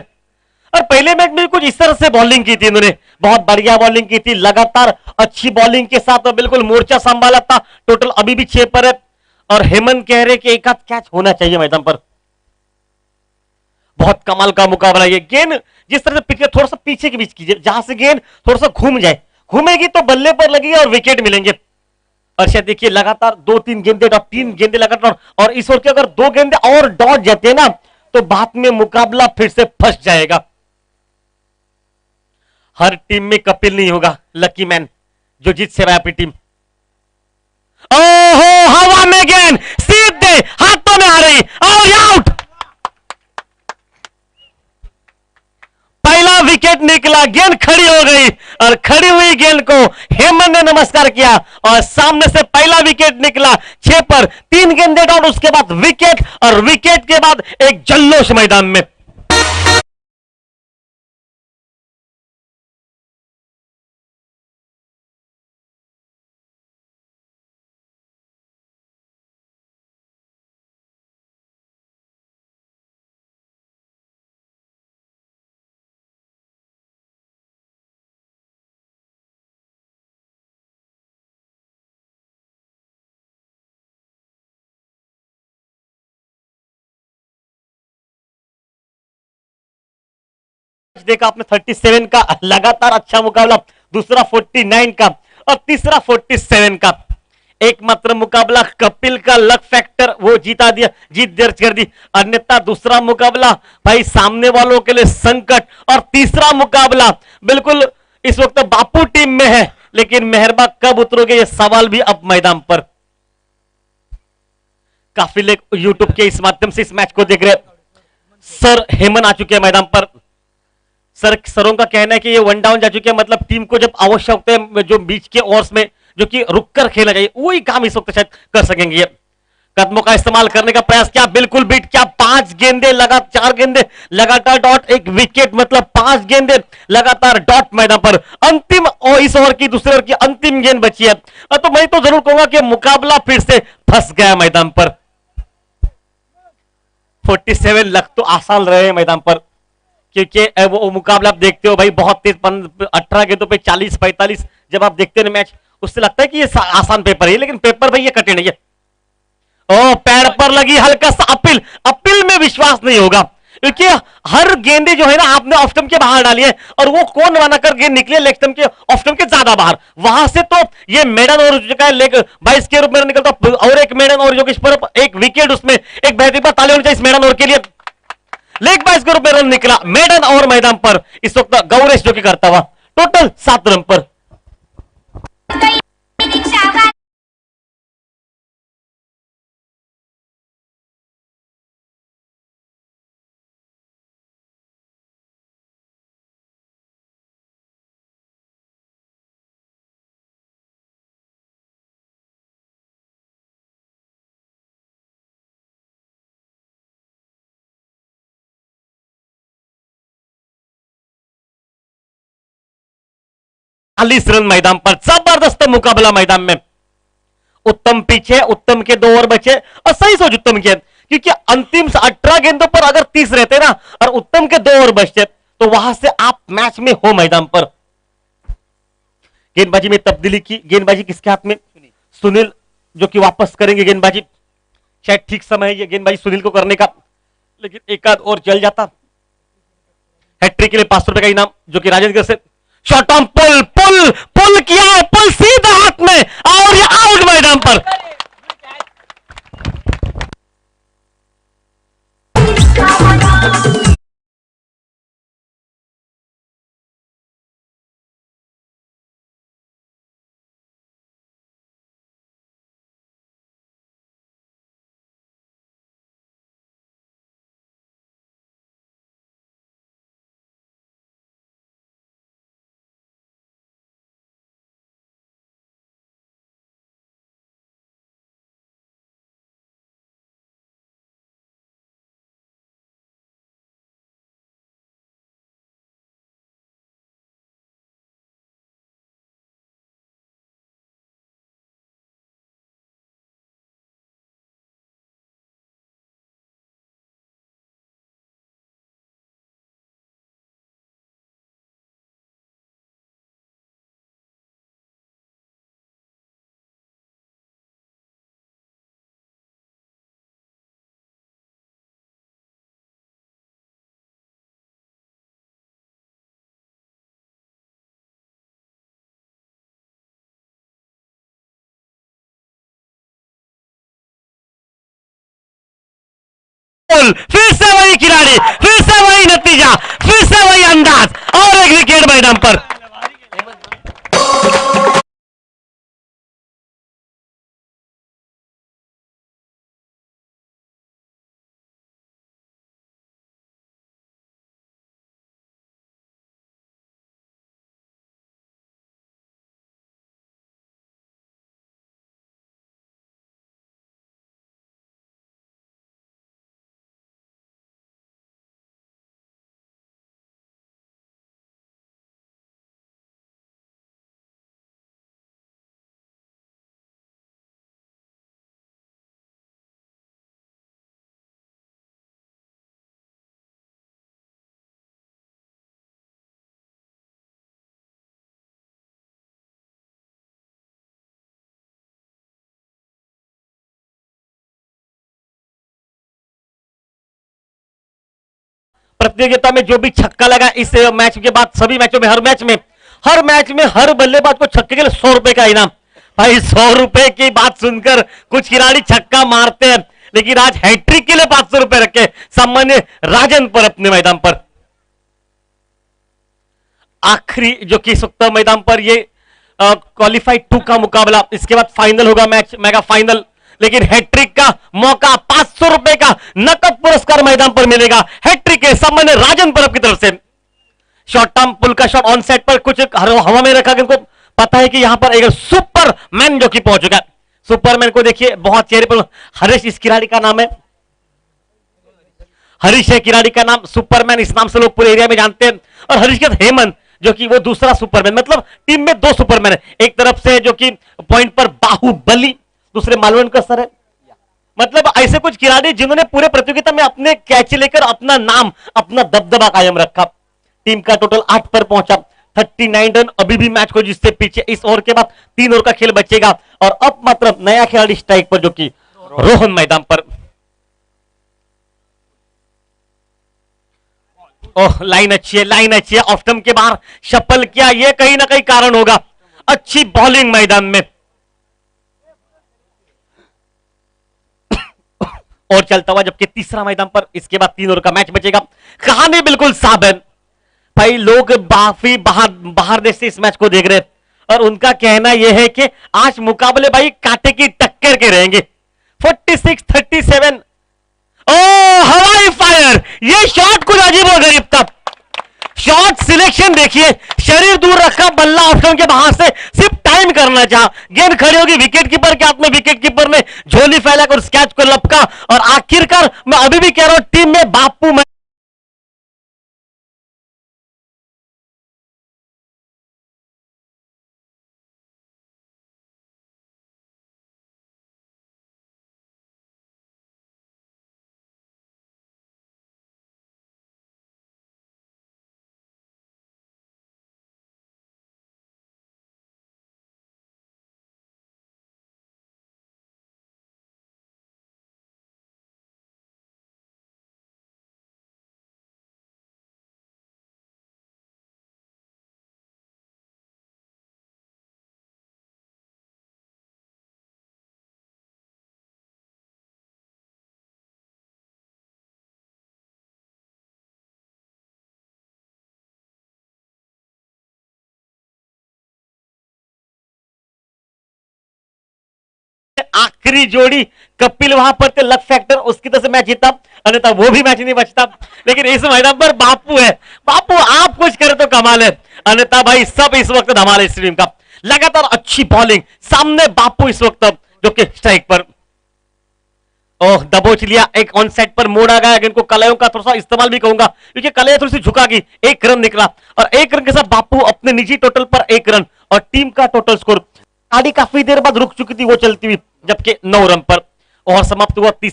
और पहले मैच में कुछ इस तरह से बॉलिंग की थी इन्होंने, बहुत बढ़िया बॉलिंग की थी, लगातार अच्छी बॉलिंग के साथ और बिल्कुल मोर्चा संभाला था। टोटल अभी भी 6 पर है और हेमंत कह रहे कि एक आध कैच होना चाहिए मैदान पर। बहुत कमाल का मुकाबला ये। गेंद जिस तरह से पिच थोड़ा सा पीछे के बीच कीजिए, जहां से गेंद थोड़ा सा घूम जाए, घूमेगी तो बल्ले पर लगेगी और विकेट मिलेंगे। और शायद देखिए लगातार 2-3 गेंदे डॉट, 3 गेंदे लगातार, और इस ओवर के अगर 2 गेंदे और डॉट जाते हैं ना तो बाद में मुकाबला फिर से फंस जाएगा। हर टीम में कपिल नहीं होगा लकी मैन जो जीत से अपनी टीम। ओहो, हवा में गेंद सीधे हाथों में आ रही और आउट। पहला विकेट निकला, गेंद खड़ी हो गई और खड़ी हुई गेंद को हेमंत ने नमस्कार किया और सामने से पहला विकेट निकला। 6 पर 3 गेंदे डॉट, उसके बाद विकेट और विकेट के बाद एक जल्लोष मैदान में। देखा आपने 37 का लगातार अच्छा मुकाबला, दूसरा 49 का और तीसरा 47 का। एकमात्र मुकाबला कपिल का लक फैक्टर वो जीता दिया, जीत दर्ज कर दी। अन्यथा दूसरा मुकाबला भाई सामने वालों के लिए संकट, और तीसरा मुकाबला बिल्कुल इस वक्त बापू टीम में है, लेकिन मेहरबा कब उतरोगे ये सवाल भी अब मैदान पर। काफी लोग यूट्यूब के इस माध्यम से इस मैच को देख रहे। सर हेमंत आ चुके हैं मैदान पर। सरों का कहना है कि ये 1 डाउन जा चुके हैं, मतलब टीम को जब आवश्यकता है जो बीच के ओवर्स में जो कि रुककर खेला जाए, वही काम इस वक्त शायद कर सकेंगे। कदमों का इस्तेमाल करने का प्रयास किया, बिल्कुल बीट किया। 5 गेंदे लगातार, 4 गेंदे लगातार डॉट, 1 विकेट, मतलब 5 गेंदे लगातार डॉट मैदान पर। अंतिम और इस ओवर की, दूसरे ओवर की अंतिम गेंद बची है, तो मैं तो जरूर कहूंगा कि मुकाबला फिर से फंस गया मैदान पर। 47 लग तो आसान रहे मैदान पर, क्योंकि वो मुकाबला आप देखते हो भाई बहुत तेज, 18 गेंदों पे 40-45 जब आप देखते हो मैच, उससे लगता है कि ये आसान पेपर है, लेकिन पेपर भाई ये कठिन है। ओ पैर पर लगी हल्का सा अपील, अपील में विश्वास नहीं होगा, क्योंकि हर गेंदे जो है ना आपने ऑफ स्टंप के बाहर डाली है, और वो कौन बनाकर गेंद निकली लेग स्टंप के, ऑफ स्टंप के ज्यादा बाहर, वहां से तो ये मेडन ओवर जो है लेग 22 के रूप में निकलता, और एक मेडन ओवर जो कि इस पर एक विकेट, उसमें एक बेहतरीन ताली होनी चाहिए इस मेडन ओवर के लिए। लेग 22 के रूप में रन निकला मेडन ओवर मैदान पर इस वक्त गौरेश जो कि करता हुआ टोटल 7 रन पर। रन मैदान पर, जबरदस्त मुकाबला मैदान में। उत्तम पीछे, उत्तम के 2 ओवर बचे और सही सोच उत्तम के, क्योंकि अंतिम 18 गेंदों पर अगर 30 रहते ना और उत्तम के 2 ओवर बचते तो वहां से आप मैच में हो मैदान पर। गेंदबाजी में तब्दीली की, गेंदबाजी किसके हाथ में? सुनील जो कि वापस करेंगे गेंदबाजी। शायद ठीक समय है ये गेंदबाजी सुनील को करने का, लेकिन एक आध और चल जाता। हैट्रिक के लिए 500 रुपए का इनाम जो कि राजेंद्र से shot on pull, pull pull किया है, पुल सीधा हाथ में और ये आउट मैदान पर। फिर से वही खिलाड़ी, फिर से वही नतीजा, फिर से वही अंदाज और एक विकेट मैदान पर। प्रतियोगिता में जो भी छक्का लगा इस मैच के बाद सभी मैचों में, हर मैच में हर बल्लेबाज को छक्के के लिए 100 रुपए का इनाम। भाई 100 रुपए की बात सुनकर कुछ खिलाड़ी छक्का मारते हैं, लेकिन आज हैट्रिक के लिए 500 रुपए रखे सामान्य राजन पर अपने मैदान पर। आखिरी जो कि इस वक्त मैदान पर ये क्वालिफाइड 2 का मुकाबला, इसके बाद फाइनल होगा मैच, मेगा फाइनल, लेकिन हैट्रिक का मौका, 500 रुपए का नकद पुरस्कार मैदान पर मिलेगा हैट्रिक के सामान्य राजन परब की तरफ से। शॉर्ट टर्म पुल का शॉट ऑन सेट पर कुछ हवा में रखा, इनको पता है कि यहां पर एक सुपरमैन जो कि पहुंच चुका है। सुपरमैन को देखिए बहुत चेहरे पर, हरीश इस खिलाड़ी का नाम है, हरीश है खिलाड़ी का नाम, सुपरमैन इस नाम से लोग पूरे एरिया में जानते हैं। और हरीश के हेमंत जो कि वो दूसरा सुपरमैन, मतलब टीम में 2 सुपरमैन है, एक तरफ से जो कि पॉइंट पर बाहुबली, दूसरे मालवण का सर है। मतलब ऐसे कुछ खिलाड़ी जिन्होंने पूरे प्रतियोगिता में अपने कैच लेकर अपना नाम, अपना दबदबा कायम रखा। टीम का टोटल 8 पर पहुंचा, 39 रन अभी भी मैच को जिससे पीछे, इस ओवर के बाद 3 ओवर का खेल बचेगा और अब मात्र नया खिलाड़ी स्ट्राइक पर जो कि रोहन मैदान पर। ओह लाइन अच्छी है, लाइन अच्छी है, ऑफ स्टंप के बाहर शफल किया, ये कहीं ना कहीं कारण होगा। अच्छी बॉलिंग मैदान में और चलता हुआ, जबकि तीसरा मैदान पर इसके बाद 3 ओवर का मैच बचेगा। कहानी बिल्कुल साफ है भाई, लोग काफी बाहर देश से इस मैच को देख रहे हैं और उनका कहना यह है कि आज मुकाबले भाई कांटे की टक्कर के रहेंगे। 46-37, ओ हवाई फायर, ये शॉट कुछ अजीब और गरीब था। शॉट सिलेक्शन देखिए, शरीर दूर रखा, बल्ला ऑप्शन के बाहर से सिर्फ टाइम करना चाहा, गेंद खड़ी होगी विकेट कीपर के हाथ में, विकेट कीपर ने झोली फैलाकर उस कैच को लपका और आखिरकार मैं अभी भी कह रहा हूं टीम में बापू आखिरी जोड़ी कपिल वहां पर थे, लक फैक्टर उसकी तरफ से मैच जीता, अन्यथा वो भी मैच नहीं बचता। लेकिन इस मैदान पर बापू है, बापू आप कुछ करे तो कमाल है, अन्यथा भाई सब इस वक्त धमाल है इस टीम का। लगातार अच्छी बॉलिंग, सामने बापू इस वक्त जो कि स्ट्राइक पर, ओह दबोच लिया, एक ऑन साइड पर मोड़ आ गया। इनको कलायों का थोड़ा सा इस्तेमाल भी कहूंगा, क्योंकि कलाया थोड़ी सी झुका गई, एक रन निकला और एक रन के साथ बापू अपने निजी टोटल पर एक रन और टीम का टोटल स्कोर गाड़ी काफी देर बाद रुक चुकी थी वो चलती हुई, जबकि 9 रन पर और समाप्त हुआ 30।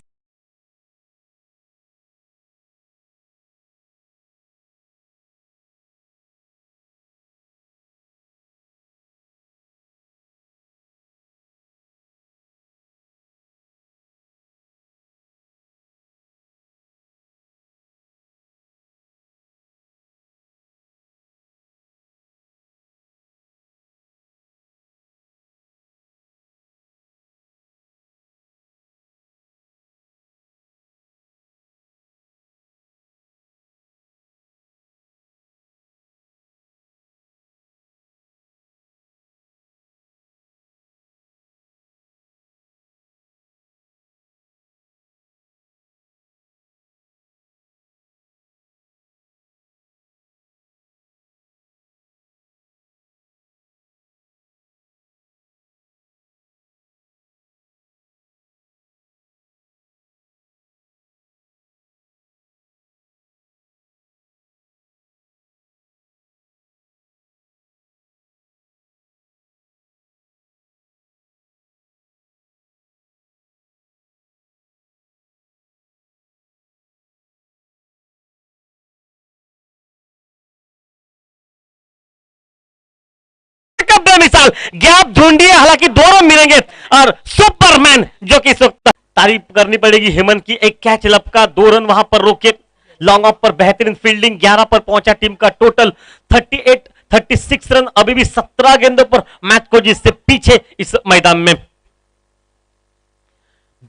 बेमिसाल गैप ढूंढिए, हालांकि दोनों मिलेंगे और सुपरमैन जो कि इस वक्त तारीफ करनी पड़ेगी हेमंत की, एक कैच लपका, 2 रन वहां पर रोके, लॉन्ग ऑफ पर बेहतरीन फील्डिंग, 11 पर पहुंचा, टीम का टोटल 36 रन, अभी भी 17 गेंदों पर मैच को जिससे पीछे इस मैदान में।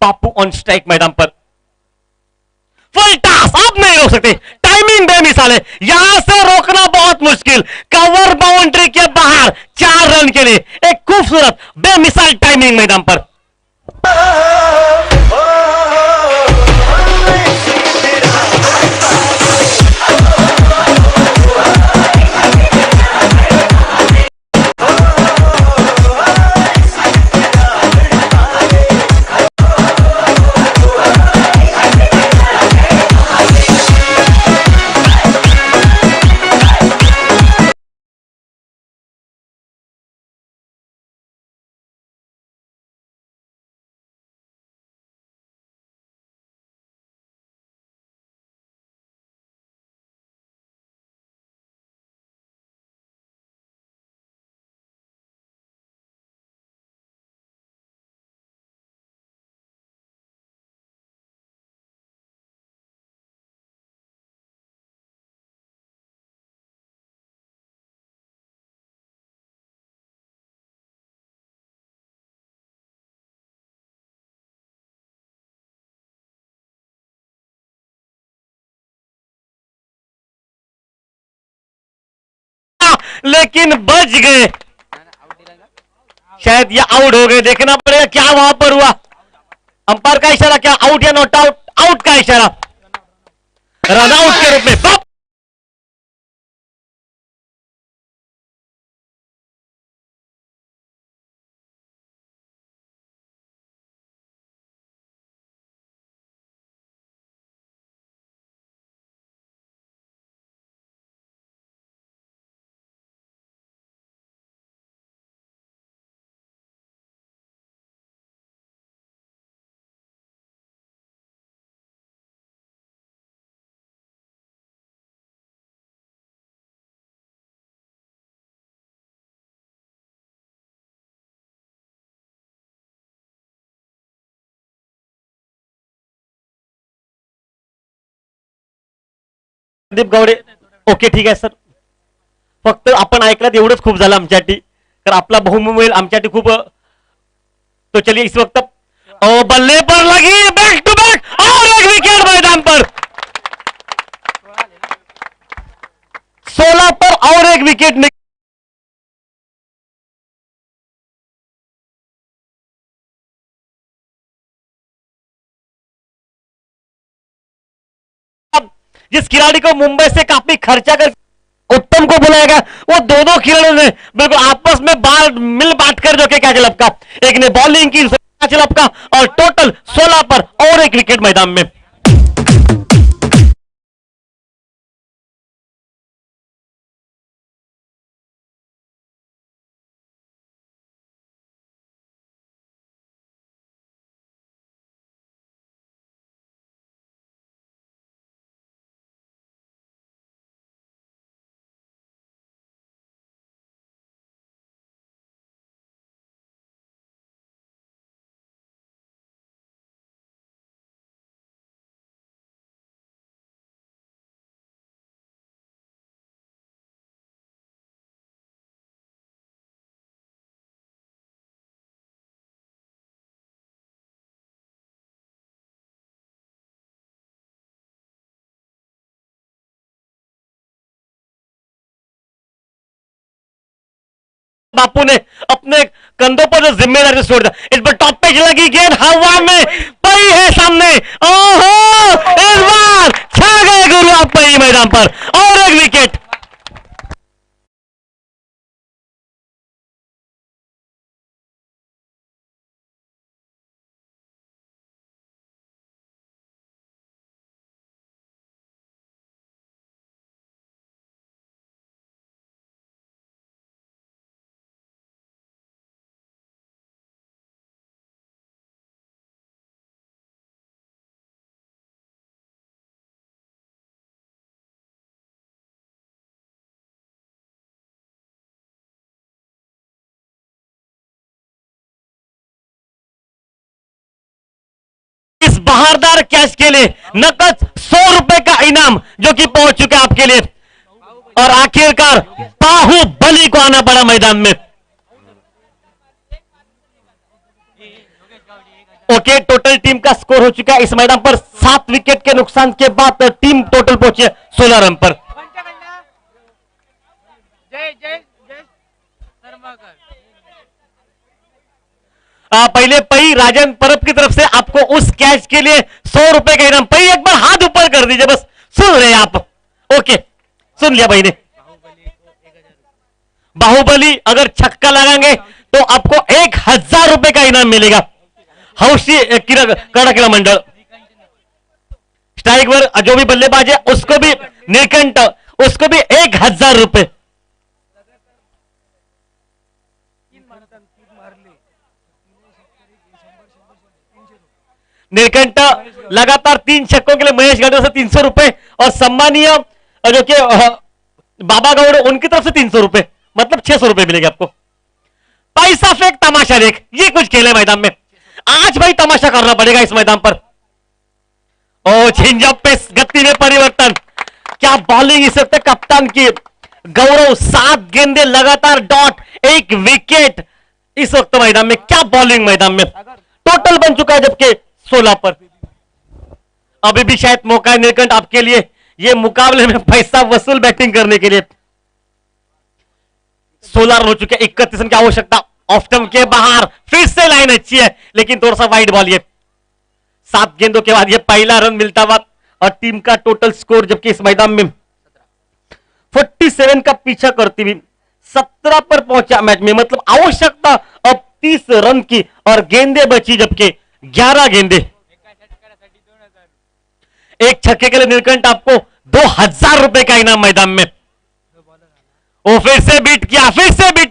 बापू ऑन स्ट्राइक मैदान पर, फुल टॉस, आप नहीं रोक सकते, टाइमिंग बेमिसाल है, यहां से रोकना बहुत मुश्किल, कवर बाउंड्री के बाहर 4 रन के लिए एक खूबसूरत बेमिसाल टाइमिंग मैदान पर। लेकिन बच गए, शायद ये आउट हो गए, देखना पड़ेगा क्या वहां पर हुआ। अंपायर का इशारा, क्या आउट या नॉट आउट? आउट का इशारा, रन आउट के रूप में। संदीप गावडे, ओके ठीक आहे सर, फक्त आपण ऐकलात एवढंच खूप झालं आमच्यासाठी, कारण आपला बहुमूल्य आमच्यासाठी खूप। तो चलिए इस वक्त बल्ले पर लगी, बैक टू बैक और एक विकेट मैदान पर, 16 पर और एक विकेट। जिस खिलाड़ी को मुंबई से काफी खर्चा कर उत्तम को बुलाया गया, वो दोनों खिलाड़ियों ने बिल्कुल आपस में मिल बांट कर जो कि कैच लपका, एक ने बॉलिंग की, कैच लपका और टोटल 16 पर और एक विकेट मैदान में। बापू ने अपने कंधों पर जो जिम्मेदारी छोड़ दिया, इस पर टॉप पे लगी गेंद हवा में पई है सामने। ओहो, इस बार छा गए गुरु आप पई मैदान पर और एक विकेट। इस बहारदार कैच के लिए नकद 100 रुपए का इनाम जो कि पहुंच चुका है आपके लिए, और आखिरकार बाहुबली को आना पड़ा मैदान में। ओके, टोटल टीम का स्कोर हो चुका है इस मैदान पर 7 विकेट के नुकसान के बाद टीम टोटल पहुंची है 16 रन पर। पहले पई राजन परब की तरफ से आपको उस कैच के लिए 100 रुपए का इनाम। पई एक बार हाथ ऊपर कर दीजिए, बस सुन रहे हैं आप? ओके, सुन लिया भाई ने। बाहुबली अगर छक्का लगाएंगे तो आपको 1000 रुपए का इनाम मिलेगा। हौशी कड़ा मंडल स्ट्राइक पर जो भी बल्लेबाज है उसको भी नीलकंठ, उसको भी 1000 रुपए। नीलकंठ लगातार 3 छक्कों के लिए महेश गौड़ से 300 रुपए और सम्मानीय जो कि बाबा गौड़ उनकी तरफ से 300 रुपए, मतलब 600 रुपए मिलेंगे आपको। पैसा फेंक तमाशा देख, ये कुछ खेल है मैदान में। आज भाई तमाशा करना पड़ेगा इस मैदान पर। ओ चेंजअप पे गति में परिवर्तन, क्या बॉलिंग इस वक्त कप्तान की। गौरव 7 गेंदे लगातार डॉट, 1 विकेट इस वक्त मैदान में। क्या बॉलिंग मैदान में, टोटल बन चुका है जबकि 16 पर। अभी भी शायद मौका है नीलकंठ आपके लिए, ये मुकाबले में पैसा वसूल बैटिंग करने के लिए। 16 रन हो चुके, 31 रन की आवश्यकता। ऑफ स्टंप के बाहर फिर से लाइन अच्छी है लेकिन थोड़ा सा वाइड बॉल। ये 7 गेंदों के बाद ये पहला रन मिलता हुआ और टीम का टोटल स्कोर जबकि इस मैदान में 47 का पीछा करती हुई 17 पर पहुंचा मैच में। मतलब आवश्यकता अब 30 रन की और गेंदे बची जबकि 11 गेंदे। एक छक्के के लिए नीलकंठ आपको 2000 रुपए का इनाम मैदान में। वो फिर से बीट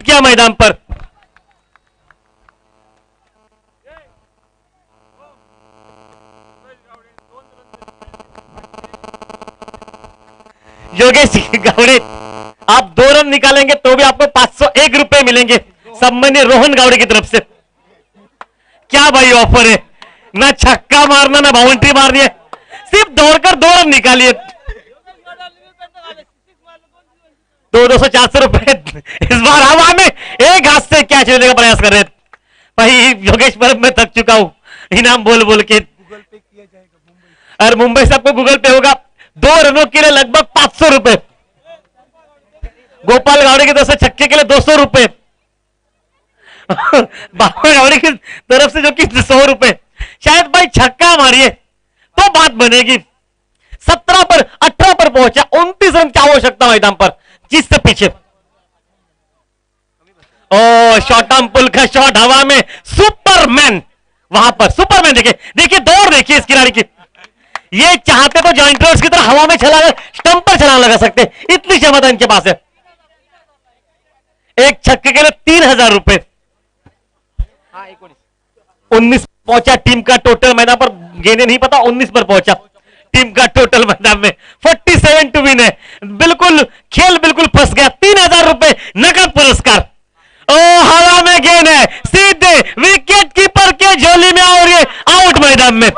किया मैदान पर। योगेश गावड़े, आप 2 रन निकालेंगे तो भी आपको 501 रुपए मिलेंगे सम्मान्य रोहन गावड़े की तरफ से। क्या भाई ऑफर है, ना छक्का मारना ना बाउंड्री मारनी है, सिर्फ दौड़कर 2 रन निकालिए। 200-400 रुपए इस बार हवा में एक हाथ से कैच लेने का प्रयास कर रहे थे भाई। योगेश पर मैं थक चुका हूं इनाम बोल बोल के। और मुंबई से आपको गूगल पे होगा 2 रनों के लिए लगभग 500 रुपए। गोपाल गावड़े की तरफ से छक्के के लिए 200 रुपए। बाबा गावड़े की तरफ से जो कि 100 रुपए। शायद भाई छक्का मारिए तो बात बनेगी। 17 पर 18 पहुंचा, 29 रन की आवश्यकता मैदान पर, जिससे पीछे ओ शॉर्ट आर्म पुल का शॉट हवा में, सुपरमैन वहां पर, सुपरमैन देखिए, देखिए दौड़ देखिए इस खिलाड़ी की, ये चाहते तो जॉइंट रोड्स की तरह हवा में छलांग, स्टंप पर छलांग लगा सकते, इतनी क्षमता इनके पास है। एक छक्के के लिए 3000 रुपए, 19 पहुंचा टीम का टोटल, मैदान पर गेंदे नहीं पता, 19 पर पहुंचा टीम का टोटल मैदान में, 47 टू विन है, बिल्कुल खेल बिल्कुल फंस गया। 3000 रुपए नकद पुरस्कार, ओ हवा में गेंद है, सीधे विकेट कीपर के झोली में और ये आउट मैदान में।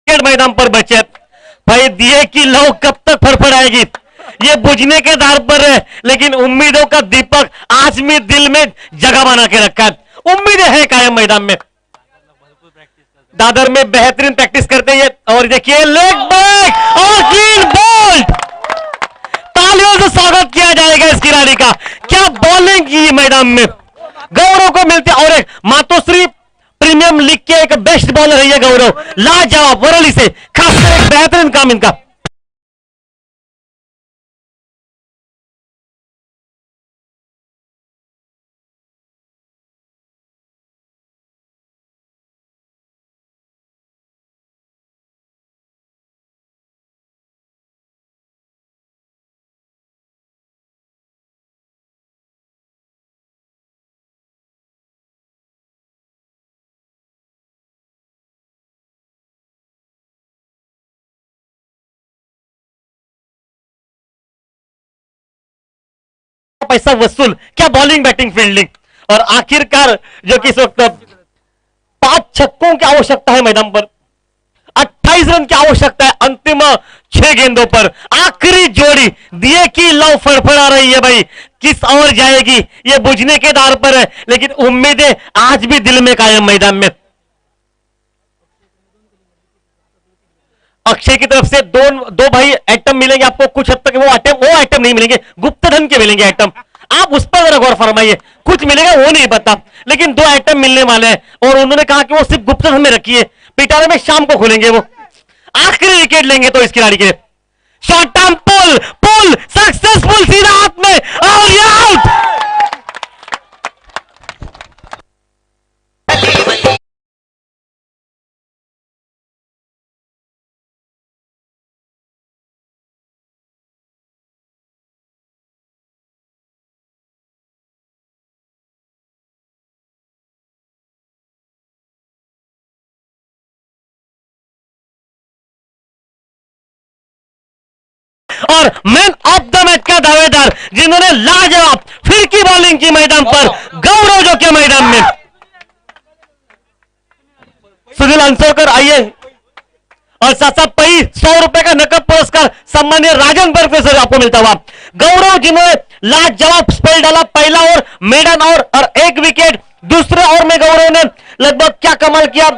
मैदान पर बचे भाई, दिए की लौ कब तक फड़फड़ाएगी, ये बुझने के आधार पर है, लेकिन उम्मीदों का दीपक आज भी दिल में जगह बना के रखा है, उम्मीदें हैं कायम मैदान में। दादर में बेहतरीन प्रैक्टिस करते हैं, और देखिए लेग बैक और क्लीन बोल्ड, तालियों से स्वागत किया जाएगा इस खिलाड़ी का, क्या बॉलिंग की मैदान में, गौरव को मिलती है। और एक मातोश्री प्रीमियम लीग के एक बेस्ट बॉलर है ये गौरव, लाजवाब वरली से, खासकर एक बेहतरीन काम इनका। पैसा वसूल, क्या बॉलिंग बैटिंग फील्डिंग, और आखिरकार जो कि इस वक्त 5 छक्कों की आवश्यकता है मैदान पर, 28 रन की आवश्यकता है अंतिम 6 गेंदों पर, आखिरी जोड़ी दिए की लौ फड़फड़ा रही है भाई, किस और जाएगी ये बुझने के आधार पर है, लेकिन उम्मीदें आज भी दिल में कायम मैदान में। अक्षय की तरफ से दो भाई आइटम मिलेंगे आपको, कुछ हद तक वो आइटम नहीं मिलेंगे, गुप्त धन के मिलेंगे आइटम, आप उस पर जरा गौर फरमाइए, कुछ मिलेगा वो नहीं पता, लेकिन 2 आइटम मिलने वाले हैं, और उन्होंने कहा कि वो सिर्फ गुप्त धन में रखिए, पिटारे में शाम को खुलेंगे वो, आखिरी विकेट लेंगे तो इस खिलाड़ी के। शॉर्ट टर्म पुल, पुल सक्सेसफुल, सीधा हाथ में, और ये आउट। और मैन ऑफ द मैच का दावेदार, जिन्होंने लाजवाब फिरकी बॉलिंग की मैदान पर, गौरव जो के मैदान में। सुनील अंसोकर आइए, और साथ साथ 100 रुपए का नकद पुरस्कार सम्मान्य राजन बर्ग से आपको मिलता हुआ। गौरव जिन्होंने लाजवाब स्पेल डाला, पहला ओवर मेडन और 1 विकेट, दूसरे ओवर में गौरव ने लगभग क्या कमाल किया,